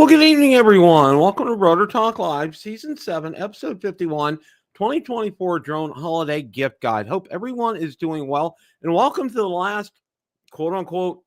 good evening, everyone. Welcome to Rotor Talk Live, Season 7, Episode 51, 2024 Drone Holiday Gift Guide. Hope everyone is doing well, and welcome to the last, quote-unquote,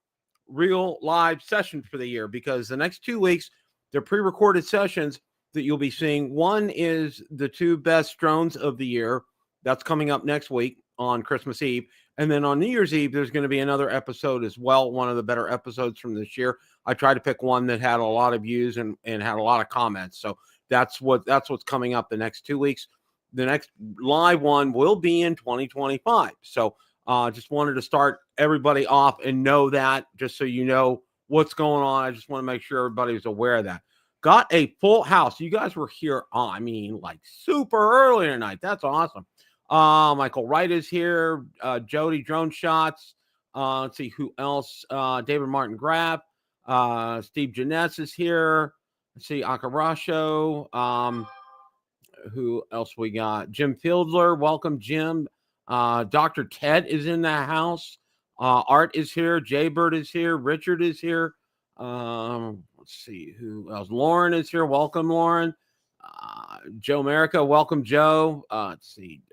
real live session for the year, because the next 2 weeks, they're pre-recorded sessions that you'll be seeing. One is the 2 best drones of the year. That's coming up next week on Christmas Eve. And then on New Year's Eve, there's going to be another episode as well, one of the better episodes from this year. I tried to pick one that had a lot of views and had a lot of comments. So that's what's coming up the next 2 weeks. The next live one will be in 2025. So just wanted to start everybody off and know that, just so you know what's going on. I just want to make sure everybody's aware of that. Got a full house. You guys were here, like super early tonight. That's awesome. Michael Wright is here. Jody Drone Shots. Let's see who else. David Martin Graff. Steve Janess is here. Let's see, Akarasho. Who else we got? Jim Fieldler. Welcome, Jim. Dr. Ted is in the house. Art is here. Jaybird is here. Richard is here. Let's see who else. Lauren is here. Welcome, Lauren. Joe America. Welcome, Joe. Let's see.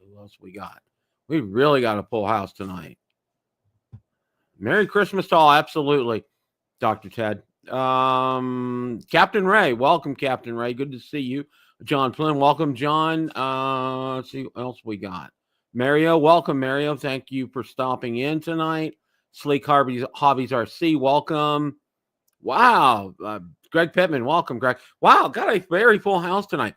Who else we got? We really got a full house tonight. Merry Christmas to all. Absolutely, Dr. Ted. Captain Ray. Welcome, Captain Ray. Good to see you. John Flynn. Welcome, John. Let's see what else we got. Mario. Welcome, Mario. Thank you for stopping in tonight. Sleek Hobbies RC. Welcome. Wow. Greg Pittman. Welcome, Greg. Wow. Got a very full house tonight.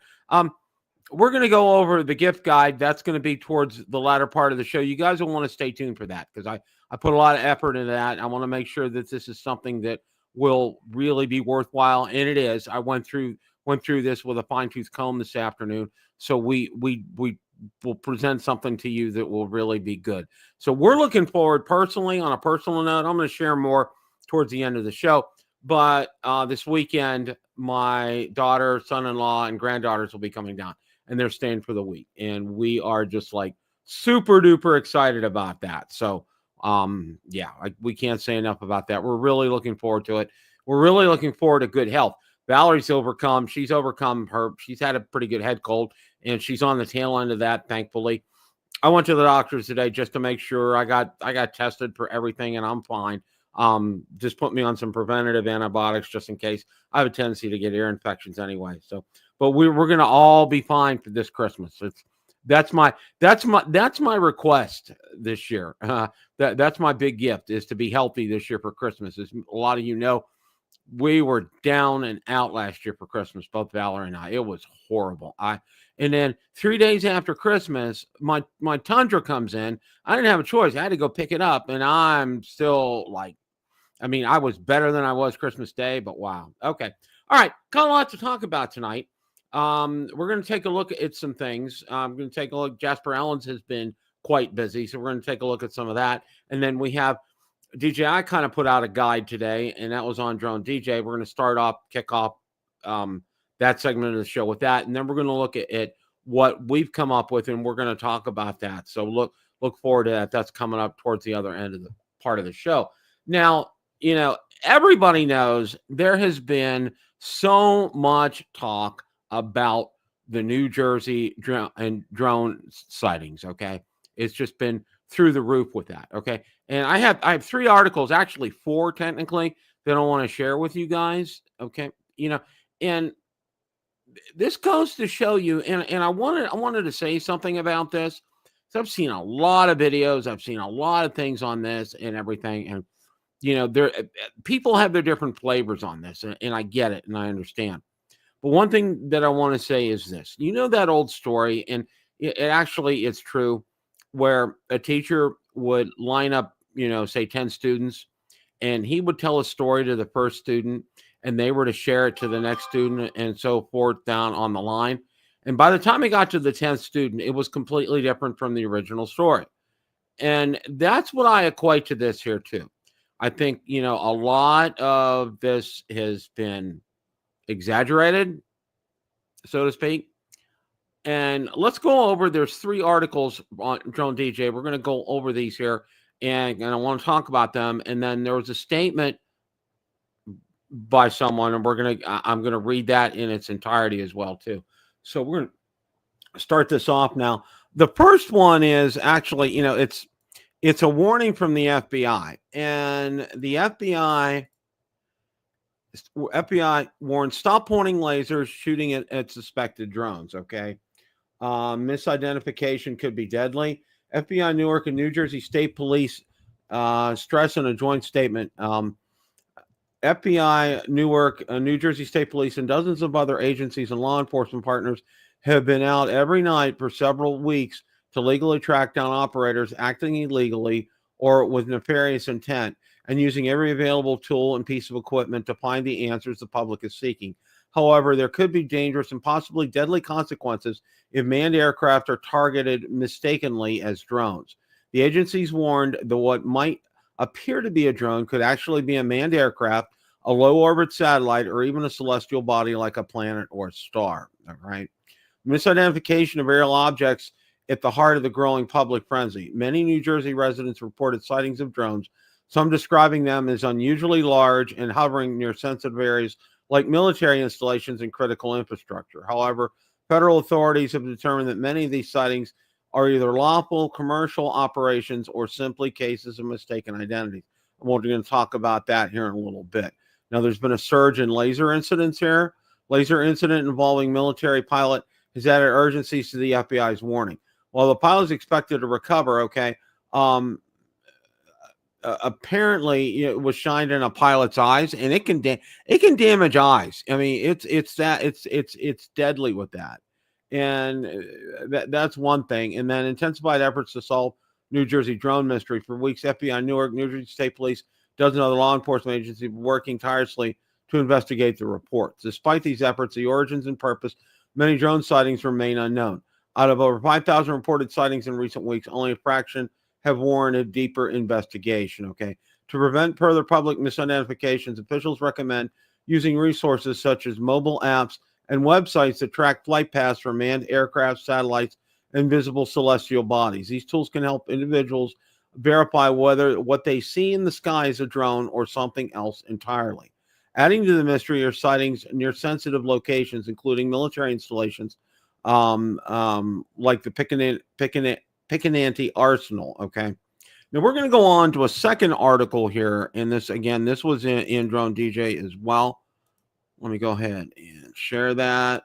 We're going to go over the gift guide. That's going to be towards the latter part of the show. You guys will want to stay tuned for that, because I put a lot of effort into that. I want to make sure that this is something that will really be worthwhile, and it is. I went through this with a fine-tooth comb this afternoon, so we will present something to you that will really be good. So we're looking forward, personally, on a personal note. I'm going to share more towards the end of the show, but this weekend, my daughter, son-in-law, and granddaughters will be coming down, and they're staying for the week, and we are just like super duper excited about that. So we can't say enough about that. We're really looking forward to it. We're really looking forward to good health. She's overcome she's had a pretty good head cold, and she's on the tail end of that, thankfully. I went to the doctors today just to make sure. I got tested for everything, and I'm fine. Just put me on some preventative antibiotics just in case. I have a tendency to get ear infections anyway. So, but we're going to all be fine for this Christmas. That's my request this year. That's my big gift, is to be healthy this year for Christmas. As a lot of you know, we were down and out last year for Christmas, both Valerie and I. It was horrible. And then 3 days after Christmas, my Tundra comes in. I didn't have a choice. I had to go pick it up, and I'm still I was better than I was Christmas Day, but wow. Okay. All right. Got a lot to talk about tonight. We're going to take a look at some things. I'm going to take a look. Jasper Ellens has been quite busy, so we're going to take a look at some of that. And then we have DJI kind of put out a guide today, and that was on Drone DJ. We're going to kick off that segment of the show with that, and then we're going to look at what we've come up with, and we're going to talk about that. So look forward to that. That's coming up towards the other end of the part of the show. Now, everybody knows there has been so much talk about the New Jersey drone sightings. Okay. It's just been through the roof with that. Okay. And I have 3 articles, actually 4 technically, that I want to share with you guys. Okay. And this goes to show you, and I wanted to say something about this. So I've seen a lot of videos. I've seen a lot of things on this and everything. And, people have their different flavors on this, and I get it and I understand. But one thing that I want to say is this. That old story, and it's true, where a teacher would line up, say 10 students, and he would tell a story to the first student, and they were to share it to the next student, and so forth down on the line. And by the time he got to the 10th student, it was completely different from the original story. And that's what I equate to this here too. I think, a lot of this has been exaggerated, so to speak. And let's go over, there's 3 articles on Drone DJ. We're going to go over these here, and I want to talk about them. And then there was a statement by someone, and I'm gonna read that in its entirety as well too. So we're gonna start this off now. The first one is actually, it's a warning from the FBI, and the FBI warns, stop pointing lasers, shooting at suspected drones. Okay, misidentification could be deadly. FBI Newark and New Jersey State Police stress in a joint statement. FBI Newark, New Jersey State Police, and dozens of other agencies and law enforcement partners have been out every night for several weeks to legally track down operators acting illegally or with nefarious intent, and using every available tool and piece of equipment to find the answers the public is seeking. However, there could be dangerous and possibly deadly consequences if manned aircraft are targeted mistakenly as drones. The agencies warned that what might appear to be a drone could actually be a manned aircraft, a low-orbit satellite, or even a celestial body like a planet or a star. All right. Misidentification of aerial objects at the heart of the growing public frenzy. Many New Jersey residents reported sightings of drones, some describing them as unusually large and hovering near sensitive areas like military installations and critical infrastructure. However, federal authorities have determined that many of these sightings are either lawful commercial operations or simply cases of mistaken identities. And we're going to talk about that here in a little bit. Now, there's been a surge in laser incidents here. Laser incident involving military pilot has added urgencies to the FBI's warning. While the pilot is expected to recover, apparently it was shined in a pilot's eyes, and it can damage eyes. I mean, it's deadly with that. And that's one thing. And then intensified efforts to solve New Jersey drone mystery. For weeks, FBI Newark, New Jersey State Police, dozens of other law enforcement agencies were working tirelessly to investigate the reports. Despite these efforts, the origins and purpose of many drone sightings remain unknown. Out of over 5,000 reported sightings in recent weeks, only a fraction have warranted deeper investigation. Okay. To prevent further public misidentifications, officials recommend using resources such as mobile apps and websites that track flight paths for manned aircraft, satellites, and visible celestial bodies. These tools can help individuals verify whether what they see in the sky is a drone or something else entirely. Adding to the mystery are sightings near sensitive locations, including military installations, like the Picananti Arsenal. Okay. Now we're going to go on to a second article here. And this was in Drone DJ as well. Let me go ahead and share that.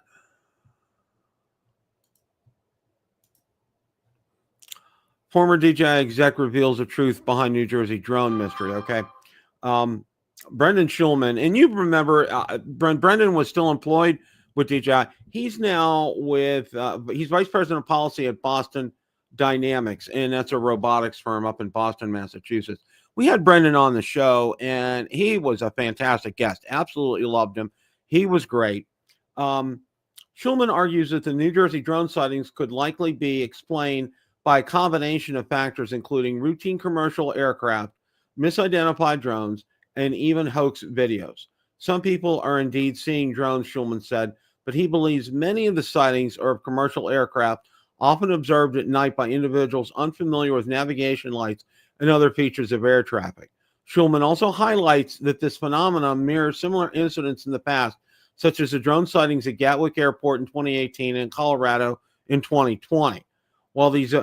Former DJI exec reveals the truth behind New Jersey drone mystery. Okay. Brendan Schulman, and you remember Brendan was still employed with DJI. He's now he's vice president of policy at Boston Dynamics, and that's a robotics firm up in Boston, Massachusetts. We had Brendan on the show, and he was a fantastic guest. Absolutely loved him. He was great. Schulman argues that the New Jersey drone sightings could likely be explained by a combination of factors, including routine commercial aircraft, misidentified drones, and even hoax videos. Some people are indeed seeing drones, Schulman said, but he believes many of the sightings are of commercial aircraft, often observed at night by individuals unfamiliar with navigation lights and other features of air traffic. Schulman also highlights that this phenomenon mirrors similar incidents in the past, such as the drone sightings at Gatwick Airport in 2018 and Colorado in 2020. While these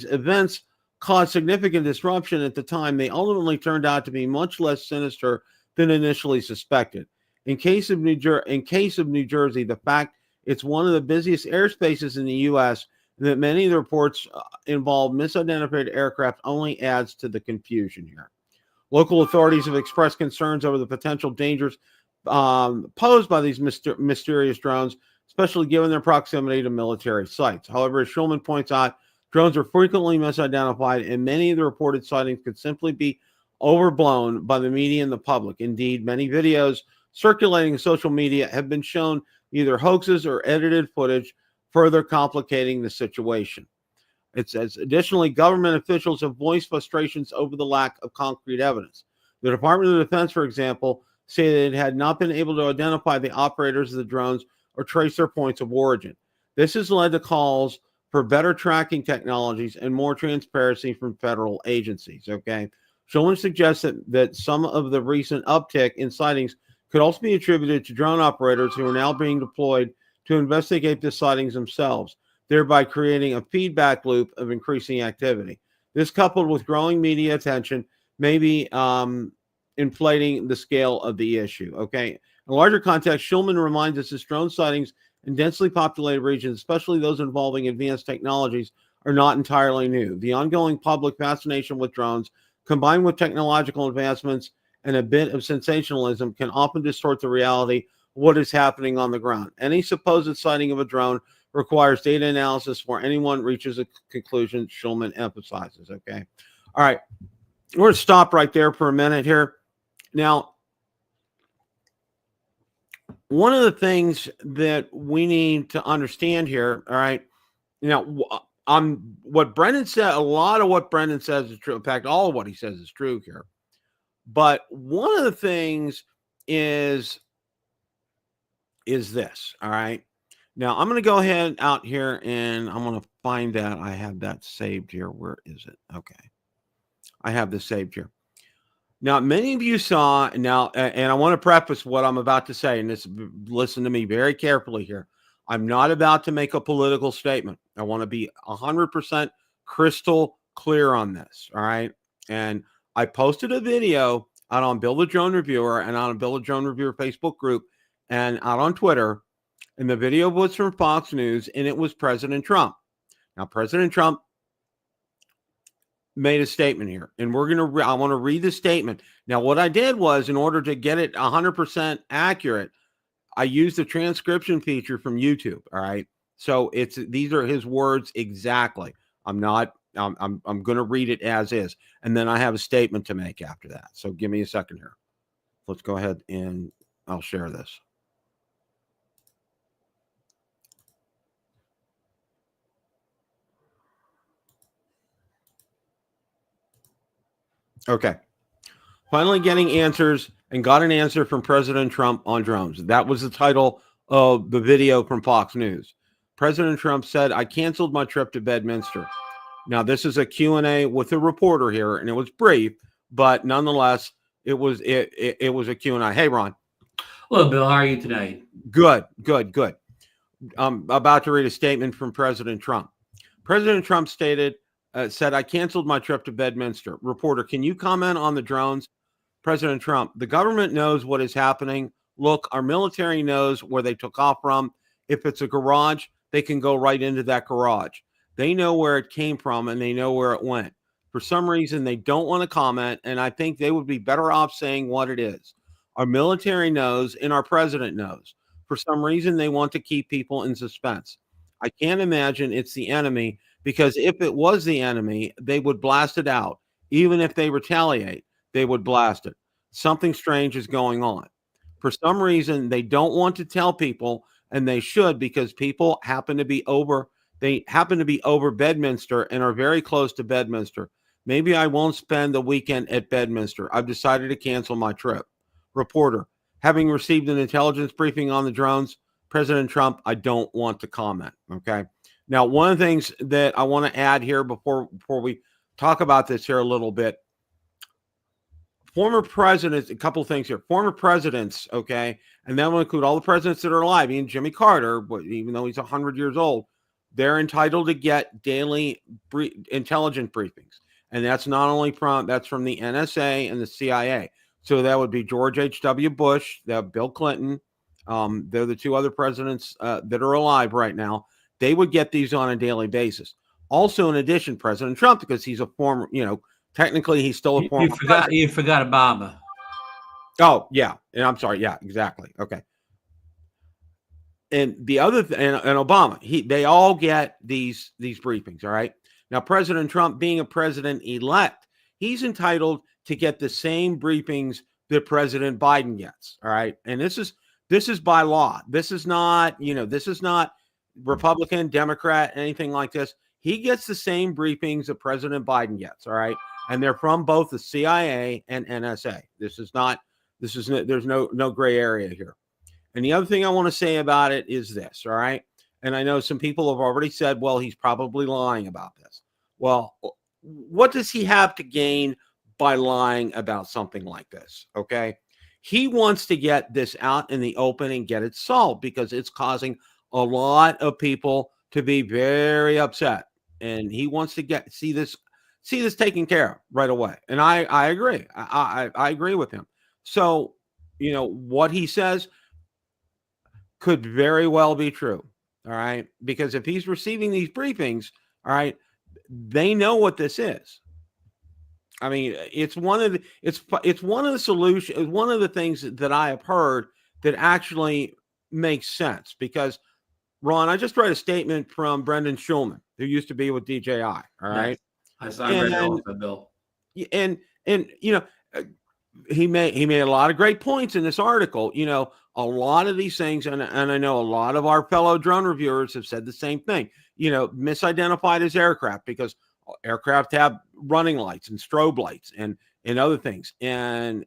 events caused significant disruption at the time, they ultimately turned out to be much less sinister than initially suspected. In case of New Jersey, the fact it's one of the busiest airspaces in the U.S. and that many of the reports involve misidentified aircraft only adds to the confusion here. Local authorities have expressed concerns over the potential dangers posed by these mysterious drones, especially given their proximity to military sites. However, as Schulman points out, drones are frequently misidentified, and many of the reported sightings could simply be overblown by the media and the public. Indeed, many videos circulating in social media have been shown either hoaxes or edited footage, further complicating the situation. It says, additionally, government officials have voiced frustrations over the lack of concrete evidence. The Department of Defense, for example, say that it had not been able to identify the operators of the drones or trace their points of origin. This has led to calls for better tracking technologies and more transparency from federal agencies. Okay. Schulman suggests that some of the recent uptick in sightings could also be attributed to drone operators who are now being deployed to investigate the sightings themselves, thereby creating a feedback loop of increasing activity. This, coupled with growing media attention, may be inflating the scale of the issue. Okay. In a larger context, Schulman reminds us that drone sightings in densely populated regions, especially those involving advanced technologies, are not entirely new. The ongoing public fascination with drones, combined with technological advancements and a bit of sensationalism, can often distort the reality of what is happening on the ground. Any supposed sighting of a drone requires data analysis before anyone reaches a conclusion, Schulman emphasizes. Okay. All right. We're going to stop right there for a minute here. Now, one of the things that we need to understand here, all right, what Brendan said, a lot of what Brendan says is true. In fact, all of what he says is true here. But one of the things is this, all right? Now, I'm going to go ahead out here, and I'm going to find that. I have that saved here. Where is it? Okay. I have this saved here. Now, many of you saw, and I want to preface what I'm about to say, and listen to me very carefully here. I'm not about to make a political statement. I want to be 100% crystal clear on this, all right? And I posted a video out on Bill the Drone Reviewer and on Bill the Drone Reviewer Facebook group and out on Twitter, and the video was from Fox News, and it was President Trump. Now, President Trump made a statement here, and I want to read the statement. Now, what I did was, in order to get it 100% accurate, I used the transcription feature from YouTube. All right. So these are his words exactly. I'm going to read it as is. And then I have a statement to make after that. So give me a second here. Let's go ahead and I'll share this. Okay. Finally getting answers, and got an answer from President Trump on drones. That was the title of the video from Fox News. President Trump said, "I canceled my trip to Bedminster." Now, this is a Q&A with a reporter here, and it was brief, but nonetheless, it was a Q&A. Hey, Ron. Hello, Bill. How are you today? Good. I'm about to read a statement from President Trump. President Trump said, "I canceled my trip to Bedminster." Reporter, can you comment on the drones? President Trump, "The government knows what is happening. Look, our military knows where they took off from. If it's a garage, they can go right into that garage. They know where it came from, and they know where it went. For some reason, they don't want to comment, and I think they would be better off saying what it is. Our military knows, and our president knows. For some reason, they want to keep people in suspense. I can't imagine it's the enemy, because if it was the enemy, they would blast it out. Even if they retaliate, they would blast it. Something strange is going on. For some reason, they don't want to tell people, and they should, because people happen to be over Bedminster and are very close to Bedminster. Maybe I won't spend the weekend at Bedminster. I've decided to cancel my trip." Reporter, having received an intelligence briefing on the drones, President Trump, I don't want to comment. Okay. Now, one of the things that I want to add here before we talk about this here a little bit, former presidents, a couple things here. Former presidents, okay, and that will include all the presidents that are alive, even Jimmy Carter, even though he's 100 years old, they're entitled to get daily intelligence briefings. And that's not only from the NSA and the CIA. So that would be George H.W. Bush, Bill Clinton. They're the two other presidents that are alive right now. They would get these on a daily basis. Also, in addition, President Trump, because he's a former, technically he's still a former president. You forgot Obama. Oh, yeah. And I'm sorry. Yeah, exactly. Okay. And the other and Obama, they all get these briefings. All right. Now, President Trump, being a president-elect, he's entitled to get the same briefings that President Biden gets. All right. And this is by law. This is not, this is not Republican, Democrat, anything like this. He gets the same briefings that President Biden gets. All right. And they're from both the CIA and NSA. There's no gray area here. And the other thing I want to say about it is this. All right. And I know some people have already said, well, he's probably lying about this. Well, what does he have to gain by lying about something like this? Okay. he wants to get this out in the open and get it solved because it's causing a lot of people to be very upset. And he wants to see this taken care of right away. And I agree. I agree with him. So, what he says could very well be true. All right. Because if he's receiving these briefings, all right, they know what this is. I mean, it's one of the solutions, one of the things that I have heard that actually makes sense. Because, Ron, I just read a statement from Brendan Schulman, who used to be with DJI. All right. Yes. I read it also, Bill. And he made a lot of great points in this article. A lot of these things, and I know a lot of our fellow drone reviewers have said the same thing. Misidentified as aircraft because aircraft have running lights and strobe lights and other things, and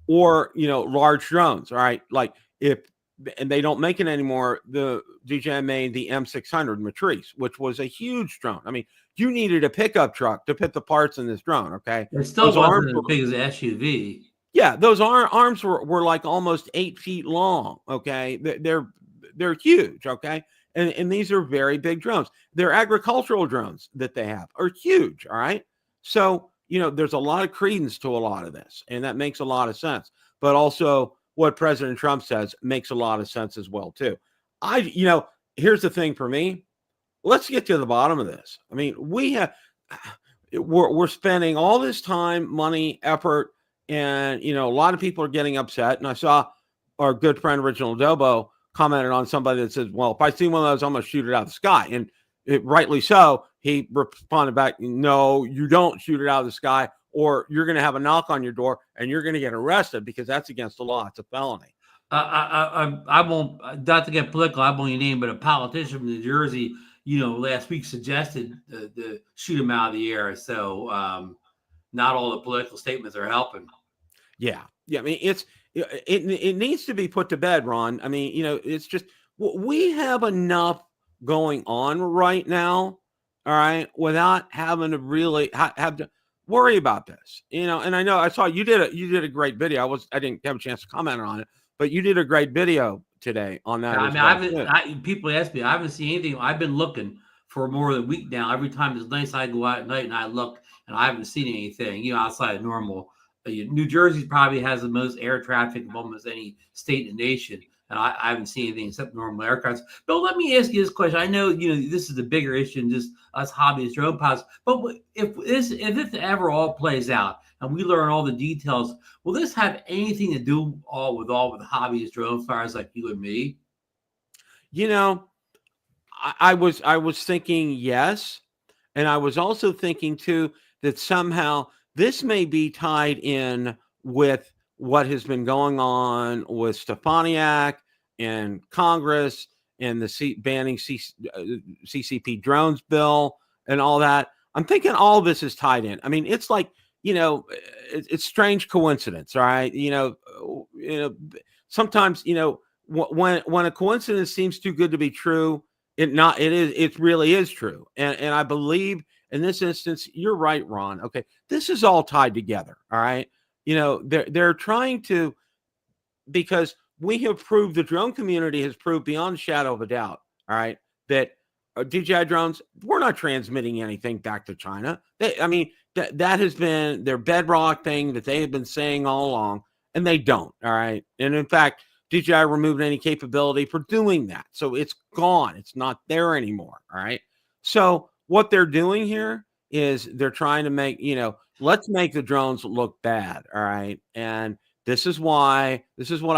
or large drones. All right, like and they don't make it anymore. The DJI made the M600 Matrice, which was a huge drone. I mean, you needed a pickup truck to put the parts in this drone. Okay, it still wasn't as big as an SUV. Yeah, those arms were like almost 8 feet long. Okay, they're huge. Okay, and these are very big drones. They're agricultural drones that they have are huge. All right, so there's a lot of credence to a lot of this, and that makes a lot of sense. But also, what President Trump says makes a lot of sense as well too. Here's the thing for me. Let's get to the bottom of this. I mean, we're spending all this time, money, effort. And, a lot of people are getting upset. And I saw our good friend, Original Dobo, commented on somebody that says, well, if I see one of those, I'm going to shoot it out of the sky. And rightly so, he responded back, no, you don't shoot it out of the sky, or you're going to have a knock on your door and you're going to get arrested because that's against the law. It's a felony. I won't, not to get political, I won't name, but a politician from New Jersey, last week suggested the shoot him out of the air. So, not all the political statements are helping. Yeah. I mean, it needs to be put to bed, Ron. I mean, it's just we have enough going on right now. All right, without having to really have to worry about this. And I know I saw you did a great video. I didn't have a chance to comment on it, but you did a great video today on that. I mean, people ask me, I haven't seen anything. I've been looking for more than a week now. Every time it's nice, I go out at night and I look. And I haven't seen anything, outside of normal. New Jersey probably has the most air traffic of almost any state in the nation. And I haven't seen anything except normal aircrafts. But let me ask you this question. I know, this is a bigger issue than just us hobbyist drone pilots. But if this ever all plays out and we learn all the details, will this have anything to do with hobbyist drone flyers like you and me? I was thinking yes. And I was also thinking too, that somehow this may be tied in with what has been going on with Stefaniak and Congress and the banning CCP drones bill and all that. I'm thinking all this is tied in. I mean, it's like, it's strange coincidence. All right. Sometimes, when a coincidence seems too good to be true, it really is true. And I believe in this instance, you're right, Ron. Okay. This is all tied together. All right. They're trying to, because we have proved, the drone community has proved beyond a shadow of a doubt. All right. That DJI drones, we're not transmitting anything back to China. That has been their bedrock thing that they have been saying all along, and they don't. All right. And in fact, DJI removed any capability for doing that. So it's gone. It's not there anymore. All right. So what they're doing here is they're trying to make, let's make the drones look bad. All right. And this is what I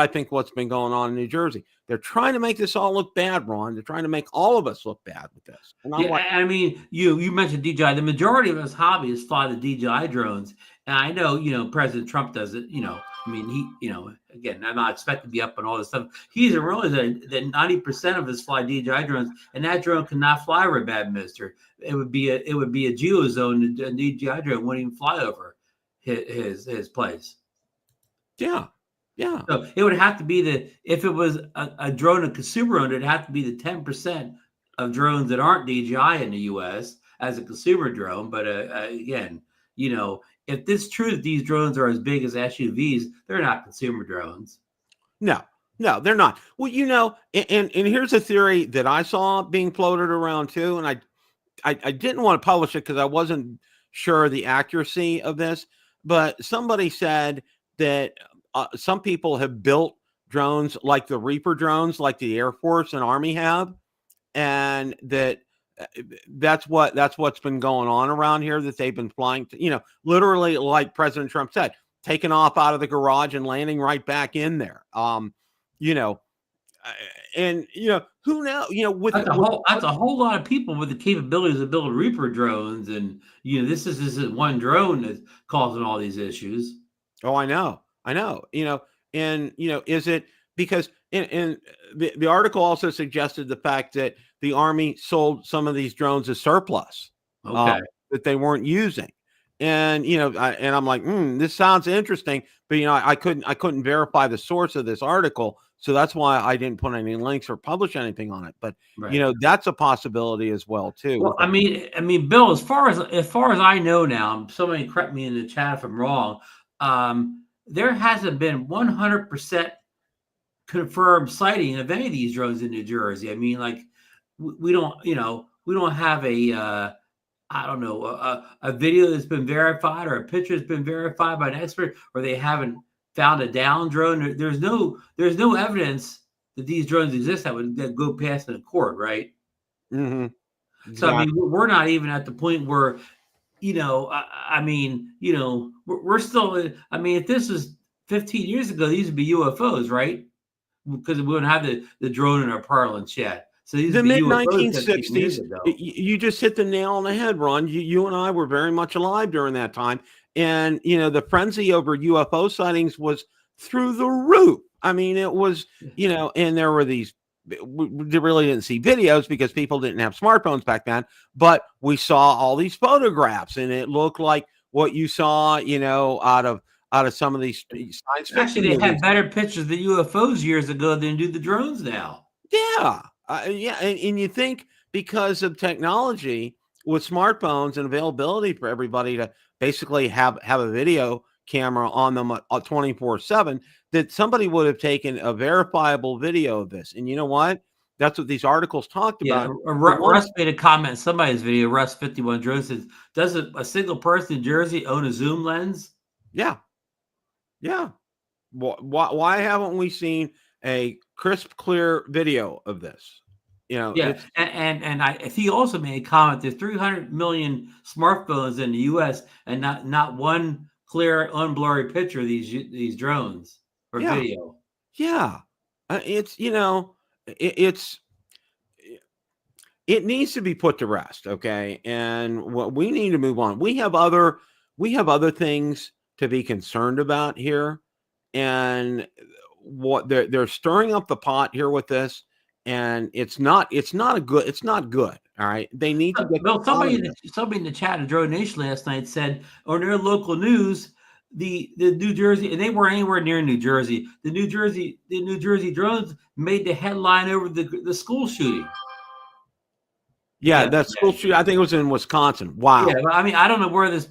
think what's been going on in New Jersey. They're trying to make this all look bad, Ron. They're trying to make all of us look bad with this. And you mentioned DJI. The majority of us hobbyists fly the DJI drones. And I know, President Trump does it, again, I'm not expecting to be up on all this stuff. He doesn't realize that 90% of us fly DJI drones, and that drone cannot fly over a bad mister. It would be a geozone. A DJI drone wouldn't even fly over his place. Yeah. So it would have to be if it was a drone, a consumer owned, it'd have to be the 10% of drones that aren't DJI in the U.S. as a consumer drone. But again, if it's true that these drones are as big as SUVs, they're not consumer drones. No, no, they're not. Well, and here's a theory that I saw being floated around too, and I didn't want to publish it because I wasn't sure of the accuracy of this, but somebody said that some people have built drones like the Reaper drones, like the Air Force and Army have, and that's what's been going on around here, that they've been flying to, literally, like President Trump said, taking off out of the garage and landing right back in there. And who knows, That's a whole lot of people with the capabilities of building Reaper drones, and this isn't one drone that's causing all these issues. Oh, I know. And is it because and the article also suggested the fact that the Army sold some of these drones as surplus, Okay. that they weren't using, and I'm like, this sounds interesting, but I couldn't verify the source of this article, so that's why I didn't put any links or publish anything on it. But right. That's a possibility as well too. Well, I mean, Bill, as far as I know now, somebody correct me in the chat if I'm wrong. There hasn't been 100% confirmed sighting of any of these drones in New Jersey. I mean, like we don't have a video that's been verified or a picture that's been verified by an expert, or they haven't found a down drone. There's no evidence that these drones exist that go past in a court, right? Mm-hmm. Exactly. So I mean, we're not even at the point where, we're still. I mean, if this was 15 years ago, these would be UFOs, right? Because we wouldn't have the drone in our parlance yet. So these the mid 1960s. You just hit the nail on the head, Ron. You and I were very much alive during that time, and the frenzy over UFO sightings was through the roof. I mean, it was and there were these. We really didn't see videos because people didn't have smartphones back then, but we saw all these photographs, and it looked like what you saw, out of some of these science fiction. Actually, they had better pictures of the UFOs years ago than do the drones now. Yeah, and you think because of technology with smartphones and availability for everybody to basically have a video camera on them 24/7, that somebody would have taken a verifiable video of this. And you know what? That's what these articles talked about. Russ made a comment in somebody's video. Russ 51 Drone says, "Does a single person in Jersey own a zoom lens?" Yeah. Why haven't we seen a crisp, clear video of this? Yeah, and he also made a comment. There's 300 million smartphones in the U.S. and not one clear, unblurry picture of these drones or video. Yeah, it needs to be put to rest. Okay, and what we need to move on. We have other things to be concerned about here, and what they're stirring up the pot here with this. And it's not good. All right. They need to get. Well, somebody in the chat of Drone Nation last night said on their local news, the New Jersey, and they weren't anywhere near New Jersey. The New Jersey drones made the headline over the school shooting. Yeah, that school shooting. I think it was in Wisconsin. Wow. Yeah, I mean, I don't know where this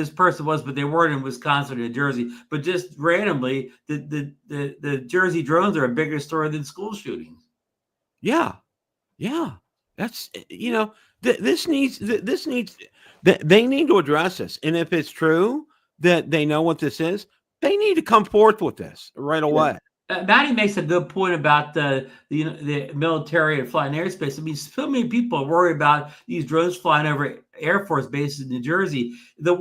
person was, but they weren't in Wisconsin or New Jersey. But just randomly, the Jersey drones are a bigger story than school shootings. Yeah. That's they need to address this. And if it's true that they know what this is, they need to come forth with this right away. Maddie makes a good point about the military and flying airspace. I mean, so many people are worried about these drones flying over Air Force bases in New Jersey. The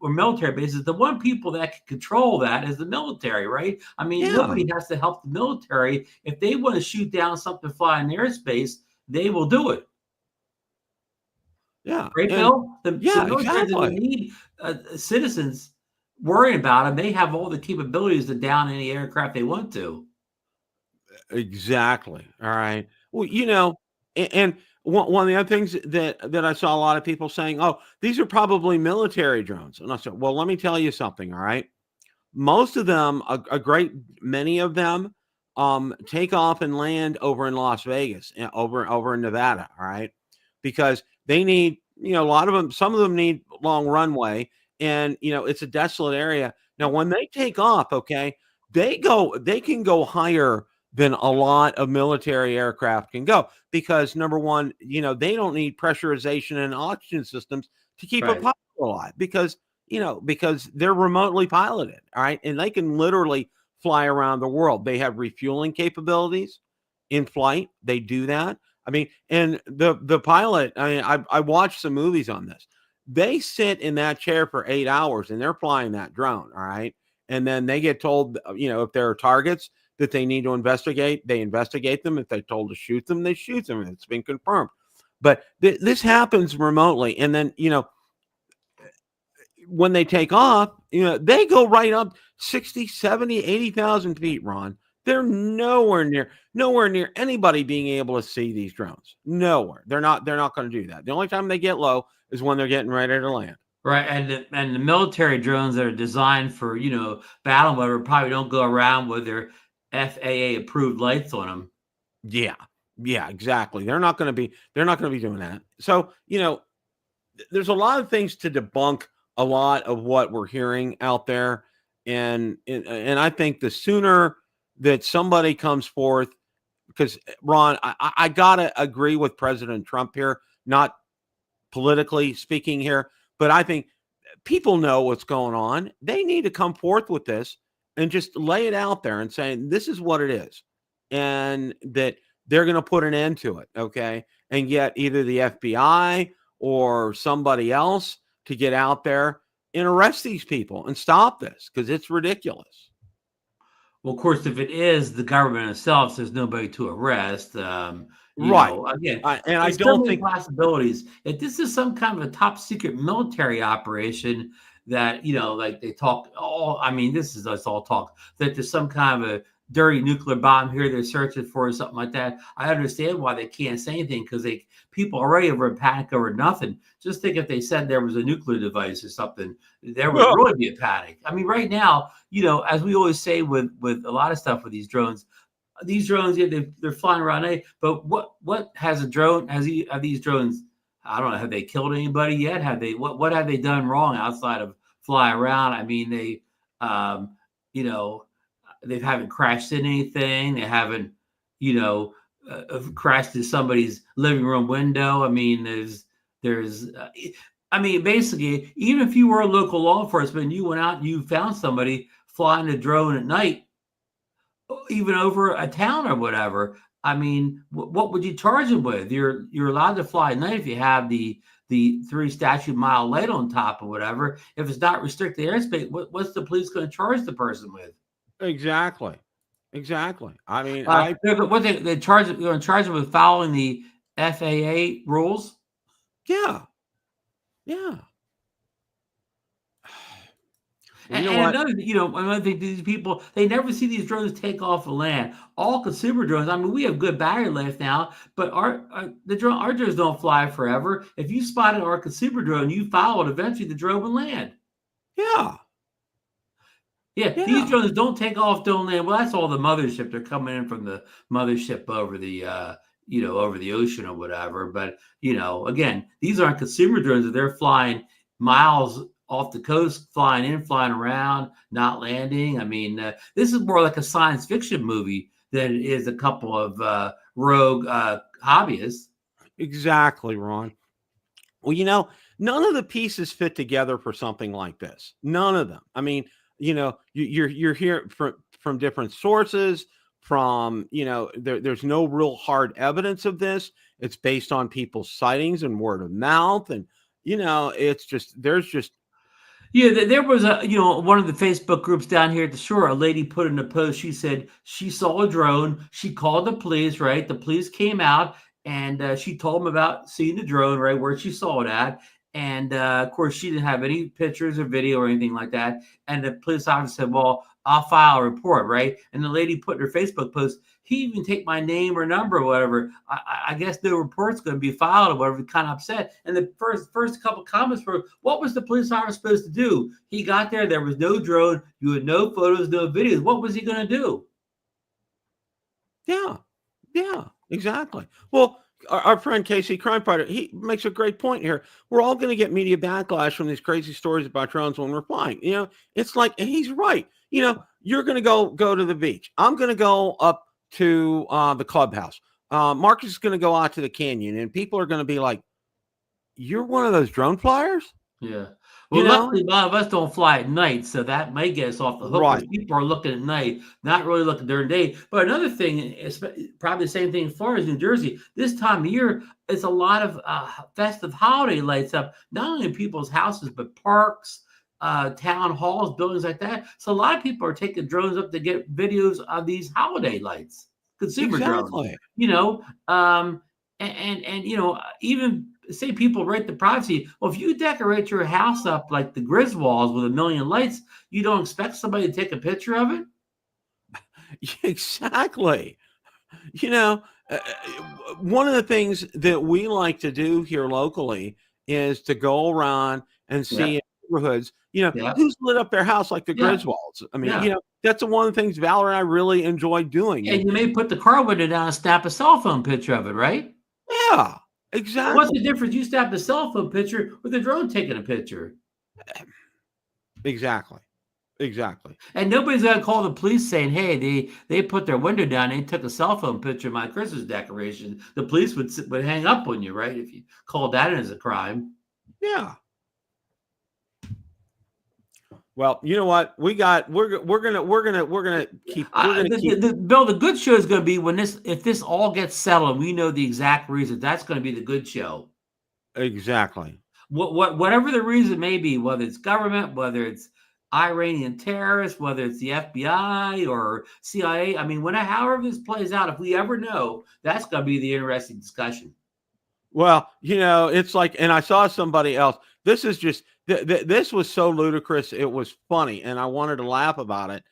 military bases, the one people that can control that is the military, right? I mean, nobody has to help the military. If they want to shoot down something flying in airspace, they will do it. Yeah. Right, Bill? The military exactly. doesn't need citizens worrying about them. They have all the capabilities to down any aircraft they want to. Exactly. All right. Well, and one of the other things that I saw a lot of people saying, oh, these are probably military drones. And I said, well, let me tell you something. All right. Most of them, a great many of them, take off and land over in Las Vegas, over in Nevada. All right. Because they need, a lot of them, some of them need foot long runway, and it's a desolate area. Now, when they take off, okay, they can go higher than a lot of military aircraft can go, because number one, they don't need pressurization and oxygen systems to keep a pilot alive, because they're remotely piloted. All right. And they can literally fly around the world. They have refueling capabilities in flight. They do that. I mean, and the pilot, I watched some movies on this. They sit in that chair for 8 hours and they're flying that drone. All right. And then they get told, if there are targets that they need to investigate, they investigate them. If they're told to shoot them, they shoot them. It's been confirmed. But this happens remotely. And then, when they take off, they go right up 60, 70, 80,000 feet, Ron. They're nowhere near anybody being able to see these drones. Nowhere. They're not going to do that. The only time they get low is when they're getting ready to land. Right. And the military drones that are designed for, battle mode probably don't go around with their FAA approved lights on them. Yeah. Yeah, exactly. They're not going to be doing that. So, there's a lot of things to debunk a lot of what we're hearing out there. And I think the sooner that somebody comes forth, because Ron, I gotta agree with President Trump here, not politically speaking here, but I think people know what's going on. They need to come forth with this and just lay it out there and say, this is what it is. And that they're going to put an end to it. Okay. And get either the FBI or somebody else to get out there and arrest these people and stop this, because it's ridiculous. Well, of course, if it is the government itself, there's nobody to arrest. Right. Again, and I don't think possibilities. If this is some kind of a top secret military operation that, like they talk, this is us all talk, that there's some kind of a dirty nuclear bomb here they're searching for or something like that. I understand why they can't say anything, because people already are in panic over nothing. Just think if they said there was a nuclear device or something, there would really be a panic. I mean, right now, as we always say with a lot of stuff with these drones, they're flying around. But what has a drone? Have these drones? I don't know. Have they killed anybody yet? Have they? What have they done wrong outside of fly around? I mean, they haven't crashed in anything. They haven't, crashed in somebody's living room window. I mean, basically, even if you were a local law enforcement, you went out and you found somebody flying a drone at night, even over a town or whatever. I mean, what would you charge them with? You're allowed to fly at night if you have the 3 statute mile light on top or whatever. If it's not restricted airspace, what's the police going to charge the person with? Exactly. I mean, they charge them with following the FAA rules. Yeah. And another thing, these people, they never see these drones take off and land. All consumer drones, I mean, we have good battery life now, but our drones don't fly forever. If you spotted our consumer drone, you follow it, eventually the drone will land. Yeah. These drones don't take off, don't land. Well, that's all the mothership. They're coming in from the mothership over the over the ocean or whatever. But again, these aren't consumer drones. They're flying miles off the coast, flying in, flying around, not landing. I mean, this is more like a science fiction movie than it is a couple of rogue hobbyists. Exactly, Ron. Well, none of the pieces fit together for something like this. None of them. I mean, you're hearing from different sources. There's no real hard evidence of this. It's based on people's sightings and word of mouth, and it's just there was one of the Facebook groups down here at the shore. A lady put in a post. She said she saw a drone. She called the police. Right, the police came out and she told them about seeing the drone, right where she saw it at. And of course, she didn't have any pictures or video or anything like that. And the police officer said, "Well, I'll file a report," right? And the lady put in her Facebook post, "He even take my name or number or whatever. I guess no report's going to be filed or whatever." Kind of upset. And the first couple comments were, "What was the police officer supposed to do? He got there. There was no drone. You had no photos, no videos. What was he going to do?" Yeah, exactly. Well, our friend Casey Crime Fighter, he makes a great point here. We're all going to get media backlash from these crazy stories about drones when we're flying. It's like, and he's right. You're going to go to the beach. I'm going to go up to the clubhouse. Marcus is going to go out to the canyon, and people are going to be like, "You're one of those drone flyers." Yeah. Well, luckily, a lot of us don't fly at night, so that might get us off the hook. Right. People are looking at night, not really looking during the day. But another thing, is probably the same thing as far as New Jersey, this time of year, it's a lot of festive holiday lights up, not only in people's houses, but parks, town halls, buildings like that. So a lot of people are taking drones up to get videos of these holiday lights, consumer drones. And even say people right to privacy. Well, if you decorate your house up like the Griswolds with 1 million lights, you don't expect somebody to take a picture of it? Exactly. One of the things that we like to do here locally is to go around and see neighborhoods, who's lit up their house like the Griswolds. I mean, that's one of the things Valerie and I really enjoy doing. And you may put the car window down and snap a cell phone picture of it, right? Yeah, exactly. What's the difference? You snap a cell phone picture with a drone taking a picture. Exactly. And nobody's gonna call the police saying, "Hey, they put their window down. They took a cell phone picture of my Christmas decoration." The police would hang up on you, right? If you called that as a crime. Yeah. Well, you know what? We're gonna keep. Bill, the good show is going to be if this all gets settled. We know the exact reason. That's going to be the good show. Exactly. Whatever the reason may be, whether it's government, whether it's Iranian terrorists, whether it's the FBI or CIA. I mean, however this plays out, if we ever know, that's going to be the interesting discussion. Well, it's like, and I saw somebody else. This is just. This was so ludicrous. It was funny. And I wanted to laugh about it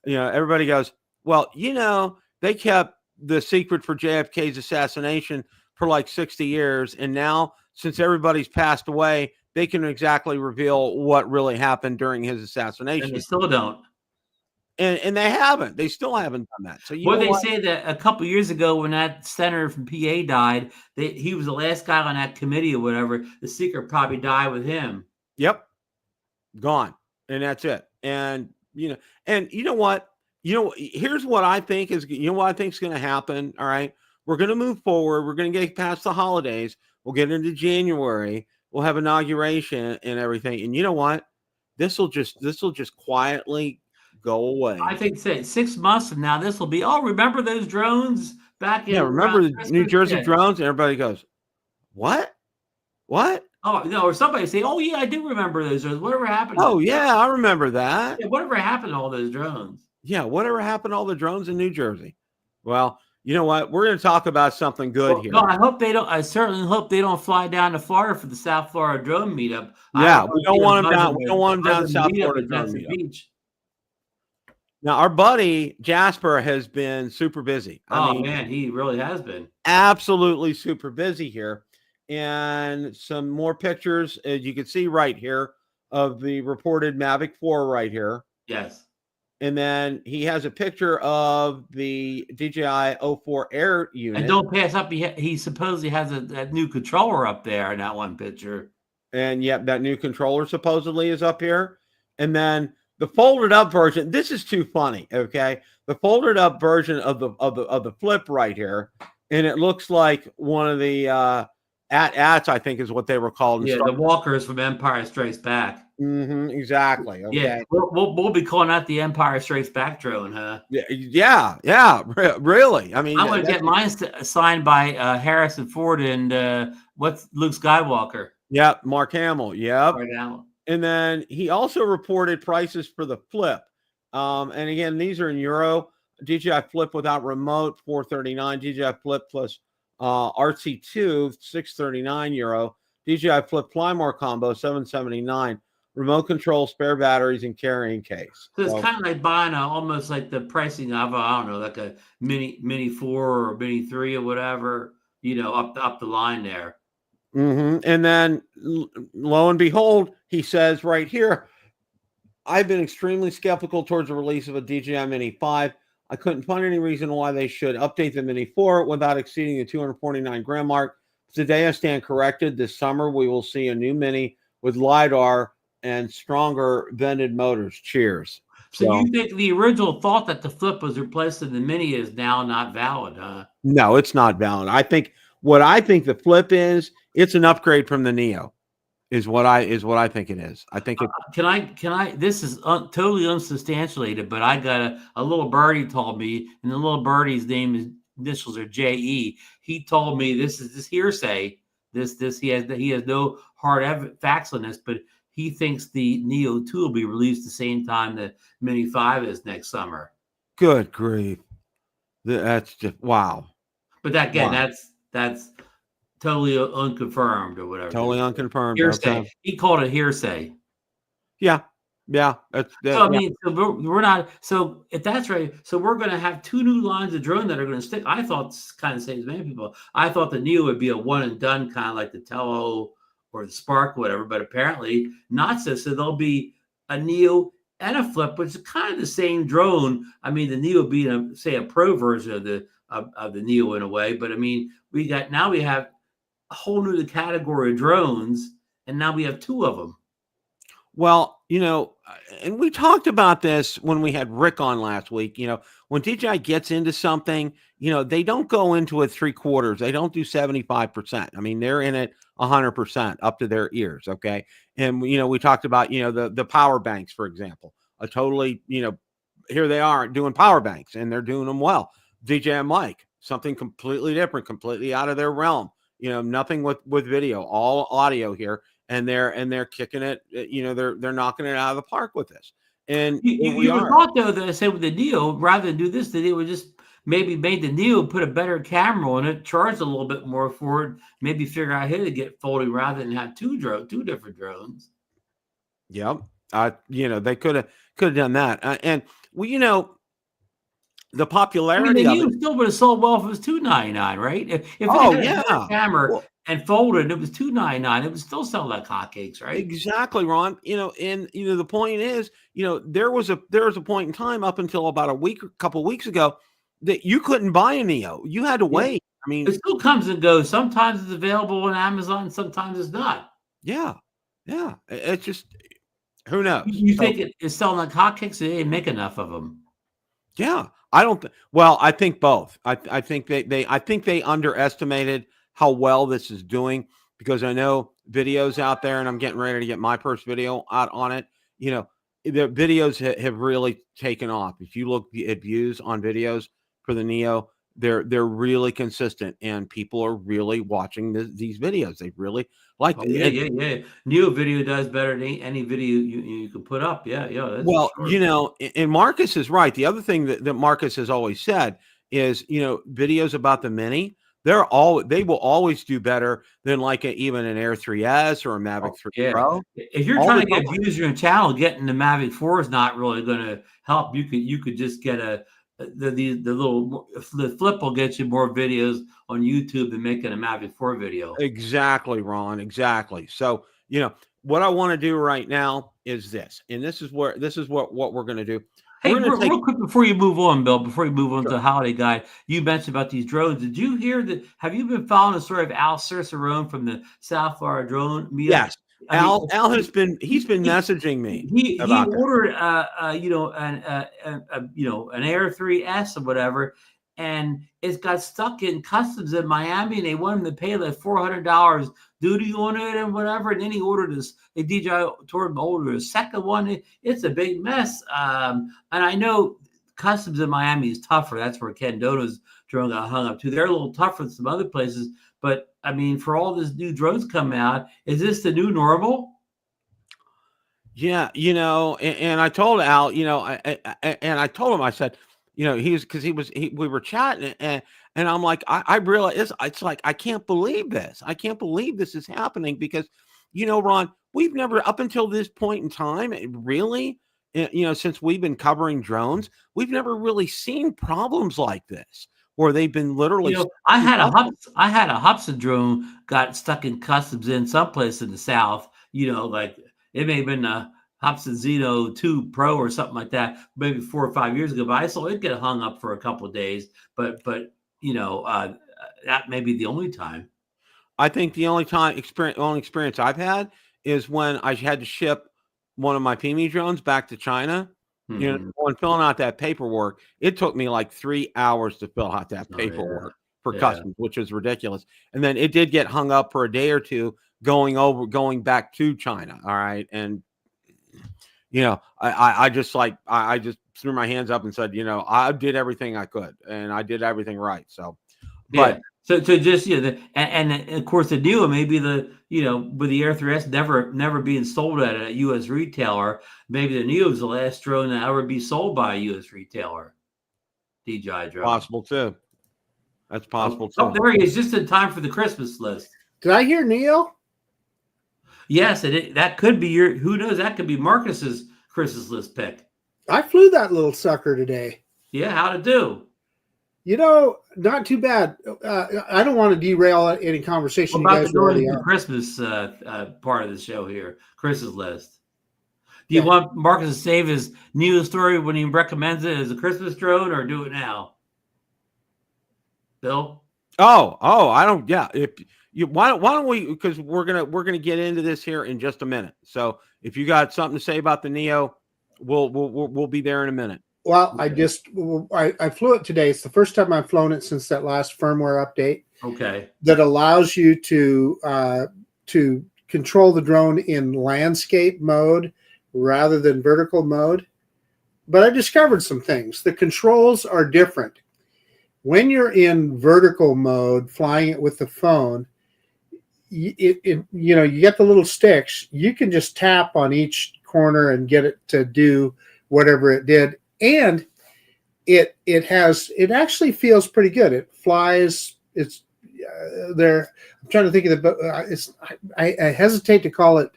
everybody goes, well, they kept the secret for JFK's assassination for like 60 years. And now since everybody's passed away, they can exactly reveal what really happened during his assassination. And they still don't. And they haven't. They still haven't done that. So say that a couple years ago when that senator from PA died, he was the last guy on that committee or whatever. The secret probably died with him. Yep, gone, and that's it. And you know what? Here's what I think is. What I think is going to happen. All right, we're going to move forward. We're going to get past the holidays. We'll get into January. We'll have inauguration and everything. And you know what? This will just quietly go away. I think 6 months from now, this will be, remember those drones back in? Yeah, remember the New Jersey drones? And everybody goes, what? Oh, no, or somebody say, oh, yeah, I do remember those drones. Whatever happened? Oh, yeah, I remember that. Yeah, whatever happened to all those drones? Yeah, whatever happened to all the drones in New Jersey? Well, you know what? We're going to talk about something good here. No, I certainly hope they don't fly down to Florida for the South Florida drone meetup. Yeah, we don't want them down. We don't want them down South Florida drone meetup. Beach. Now, our buddy Jasper has been super busy. I mean, man, he really has been. Absolutely super busy here. And some more pictures, as you can see right here, of the reported Mavic 4 right here. Yes. And then he has a picture of the DJI 04 Air unit. And don't pass up, he supposedly has a new controller up there in that one picture. And yep, that new controller supposedly is up here. And then the folded up version, this is too funny, okay? The folded up version of the Flip right here, and it looks like one of the AT-ATs, I think is what they were called. Yeah, the walkers from Empire Strikes Back. Mm-hmm, exactly. Okay. Yeah, we'll be calling that the Empire Strikes Back drone, huh? Yeah, really. I mean, I'm going to get mine signed by Harrison Ford and what's Luke Skywalker. Yep, Mark Hamill. Yep. Right now. And then he also reported prices for the Flip. And again, these are in euro. DJI Flip without remote, $439. DJI Flip plus RC2, €639. DJI Flip Flymore combo, $779. Remote control, spare batteries, and carrying case. So it's kind of like buying almost like the pricing of I don't know, like a Mini 4 or Mini 3 or whatever, up the line there. Mm-hmm. And then lo and behold, he says right here, I've been extremely skeptical towards the release of a DJI Mini 5. I couldn't find any reason why they should update the Mini 4 without exceeding the 249 gram mark. Today I stand corrected. This summer we will see a new Mini with LiDAR and stronger vented motors. Cheers. So you think the original thought that the Flip was replacing the Mini is now not valid, huh? No, it's not valid. I think the Flip is, it's an upgrade from the Neo. Is what I think it is. I think it. Can I? This is totally unsubstantiated, but I got a little birdie told me, and the little birdie's initials are JE. He told me this is hearsay. This he has no hard facts on this, but he thinks the Neo 2 will be released the same time the Mini 5 is next summer. Good grief! That's just wow. But that again, wow. that's totally unconfirmed or whatever. Totally unconfirmed. Hearsay. Okay. He called it hearsay. Yeah. So I mean, so we're not. So if that's right, so we're going to have 2 new lines of drone that are going to stick. I thought, kind of same as many people, I thought the Neo would be a one and done, kind of like the Tello or the Spark, or whatever. But apparently not so. So there'll be a Neo and a Flip, which is kind of the same drone. I mean, the Neo being a pro version of the Neo in a way. But I mean, we have a whole new category of drones, and now we have 2 of them. Well, and we talked about this when we had Rick on last week. When DJI gets into something, they don't go into it 3/4. They don't do 75%. I mean, they're in it 100% up to their ears. Okay. And, we talked about, the power banks, for example, here they are doing power banks, and they're doing them well. DJI mic, something completely different, completely out of their realm. Nothing with video, all audio here, and they're kicking it. They're knocking it out of the park with this. And you would thought though that I said with the Neo, rather than do this, that they would just maybe made the Neo put a better camera on it, charge a little bit more for it, maybe figure out how to get folding rather than have two different drones. Yep. They could have done that. And the popularity the of Neo it still would have sold well if it was $299, right? If it had a camera and folded, it was $299. It would still sell like hotcakes, right? Exactly, Ron. And the point is, there was a point in time up until about a couple of weeks ago that you couldn't buy a Neo. You had to wait. I mean, it still comes and goes. Sometimes it's available on Amazon, sometimes it's not. Yeah. It's just, who knows? You think it is selling like hotcakes? They didn't make enough of them. Yeah, I don't. Well, I think both. I think they underestimated how well this is doing, because I know videos out there, and I'm getting ready to get my first video out on it. The videos have really taken off. If you look at views on videos for the Neo, they're really consistent, and people are really watching these videos. They really like it. Yeah. Neo video does better than any video you can put up. Yeah. Well, and Marcus is right. The other thing that Marcus has always said is, videos about the Mini, they will always do better than like even an Air 3S or a Mavic 3 Pro. If you're trying to get views on your channel, getting the Mavic 4 is not really going to help. You could just get the Flip will get you more videos on YouTube than making a Mavic 4 video. Exactly, Ron. Exactly. So, what I want to do right now is this, and this is what we're going to do. Hey, real quick before you move on, Bill, before you move on to the holiday guide, you mentioned about these drones. Did you hear that? Have you been following the story of Al Cicerone from the South Florida drone meetup? Yes. Al has been messaging me. He ordered an Air 3S or whatever, and it's got stuck in customs in Miami, and they want him to pay like $400 duty on it and whatever. And then he ordered a DJI told him to order a second one. It's a big mess. And I know customs in Miami is tougher. That's where Ken Dono's drone got hung up to. They're a little tougher than some other places. But I mean, for all this new drones coming out, is this the new normal? Yeah, and I told Al, I told him, I said, we were chatting, and I'm like, I realize it's like, I can't believe this. I can't believe this is happening, because, Ron, we've never, up until this point in time, really, since we've been covering drones, we've never really seen problems like this, where they've been literally. I had a Hudson drone got stuck in customs in someplace in the South. Like it may have been Hobson Zeno 2 Pro or something like that, maybe 4 or 5 years ago. But I saw it get hung up for a couple of days. But that may be the only time. I think the only experience I've had is when I had to ship one of my PME drones back to China. Mm-hmm. When filling out that paperwork, it took me like 3 hours to fill out that paperwork for customs, which was ridiculous. And then it did get hung up for a day or two going back to China. All right. And, I just threw my hands up and said, I did everything I could and I did everything right. So, but so just, and of course the Neo may be with the Air 3S never being sold at a U.S. retailer, maybe the Neo is the last drone to ever be sold by a U.S. retailer. DJI drone. Possible too. That's possible too. Oh, there he is, just in time for the Christmas list. Did I hear Neo? Yes, that could be who knows, that could be Marcus's Christmas list pick. I flew that little sucker today. Yeah, how'd it do? Not too bad. I don't want to derail any conversation. What about the Christmas part of the show here? Chris's list. Do you want Marcus to save his news story when he recommends it as a Christmas drone, or do it now? Bill? Oh, I don't. Yeah, why don't we? Because we're gonna get into this here in just a minute. So if you got something to say about the Neo, we'll be there in a minute. Well, I flew it today. It's the first time I've flown it since that last firmware update. Okay. That allows you to control the drone in landscape mode rather than vertical mode. But I discovered some things. The controls are different. When you're in vertical mode, flying it with the phone, you get the little sticks. You can just tap on each corner and get it to do whatever it did. And it actually feels pretty good. It flies. It's there. I'm trying to think of I hesitate to call it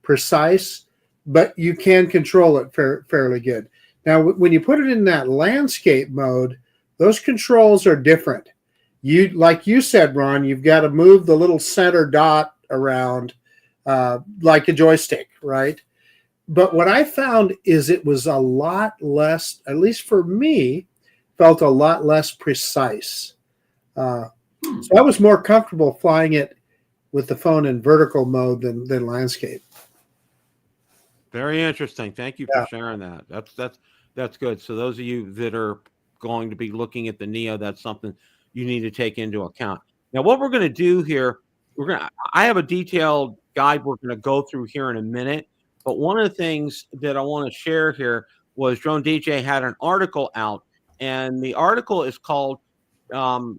precise, but you can control it fairly good. Now, when you put it in that landscape mode, those controls are different. Like you said, Ron, you've got to move the little center dot around like a joystick, right? But what I found is it was a lot less, at least for me, felt a lot less precise. So I was more comfortable flying it with the phone in vertical mode than landscape. Very interesting. Thank you for sharing that. That's good. So those of you that are going to be looking at the Neo, that's something you need to take into account. Now, what we're going to do here, I have a detailed guide we're going to go through here in a minute. But one of the things that I want to share here was Drone DJ had an article out, and the article is called 7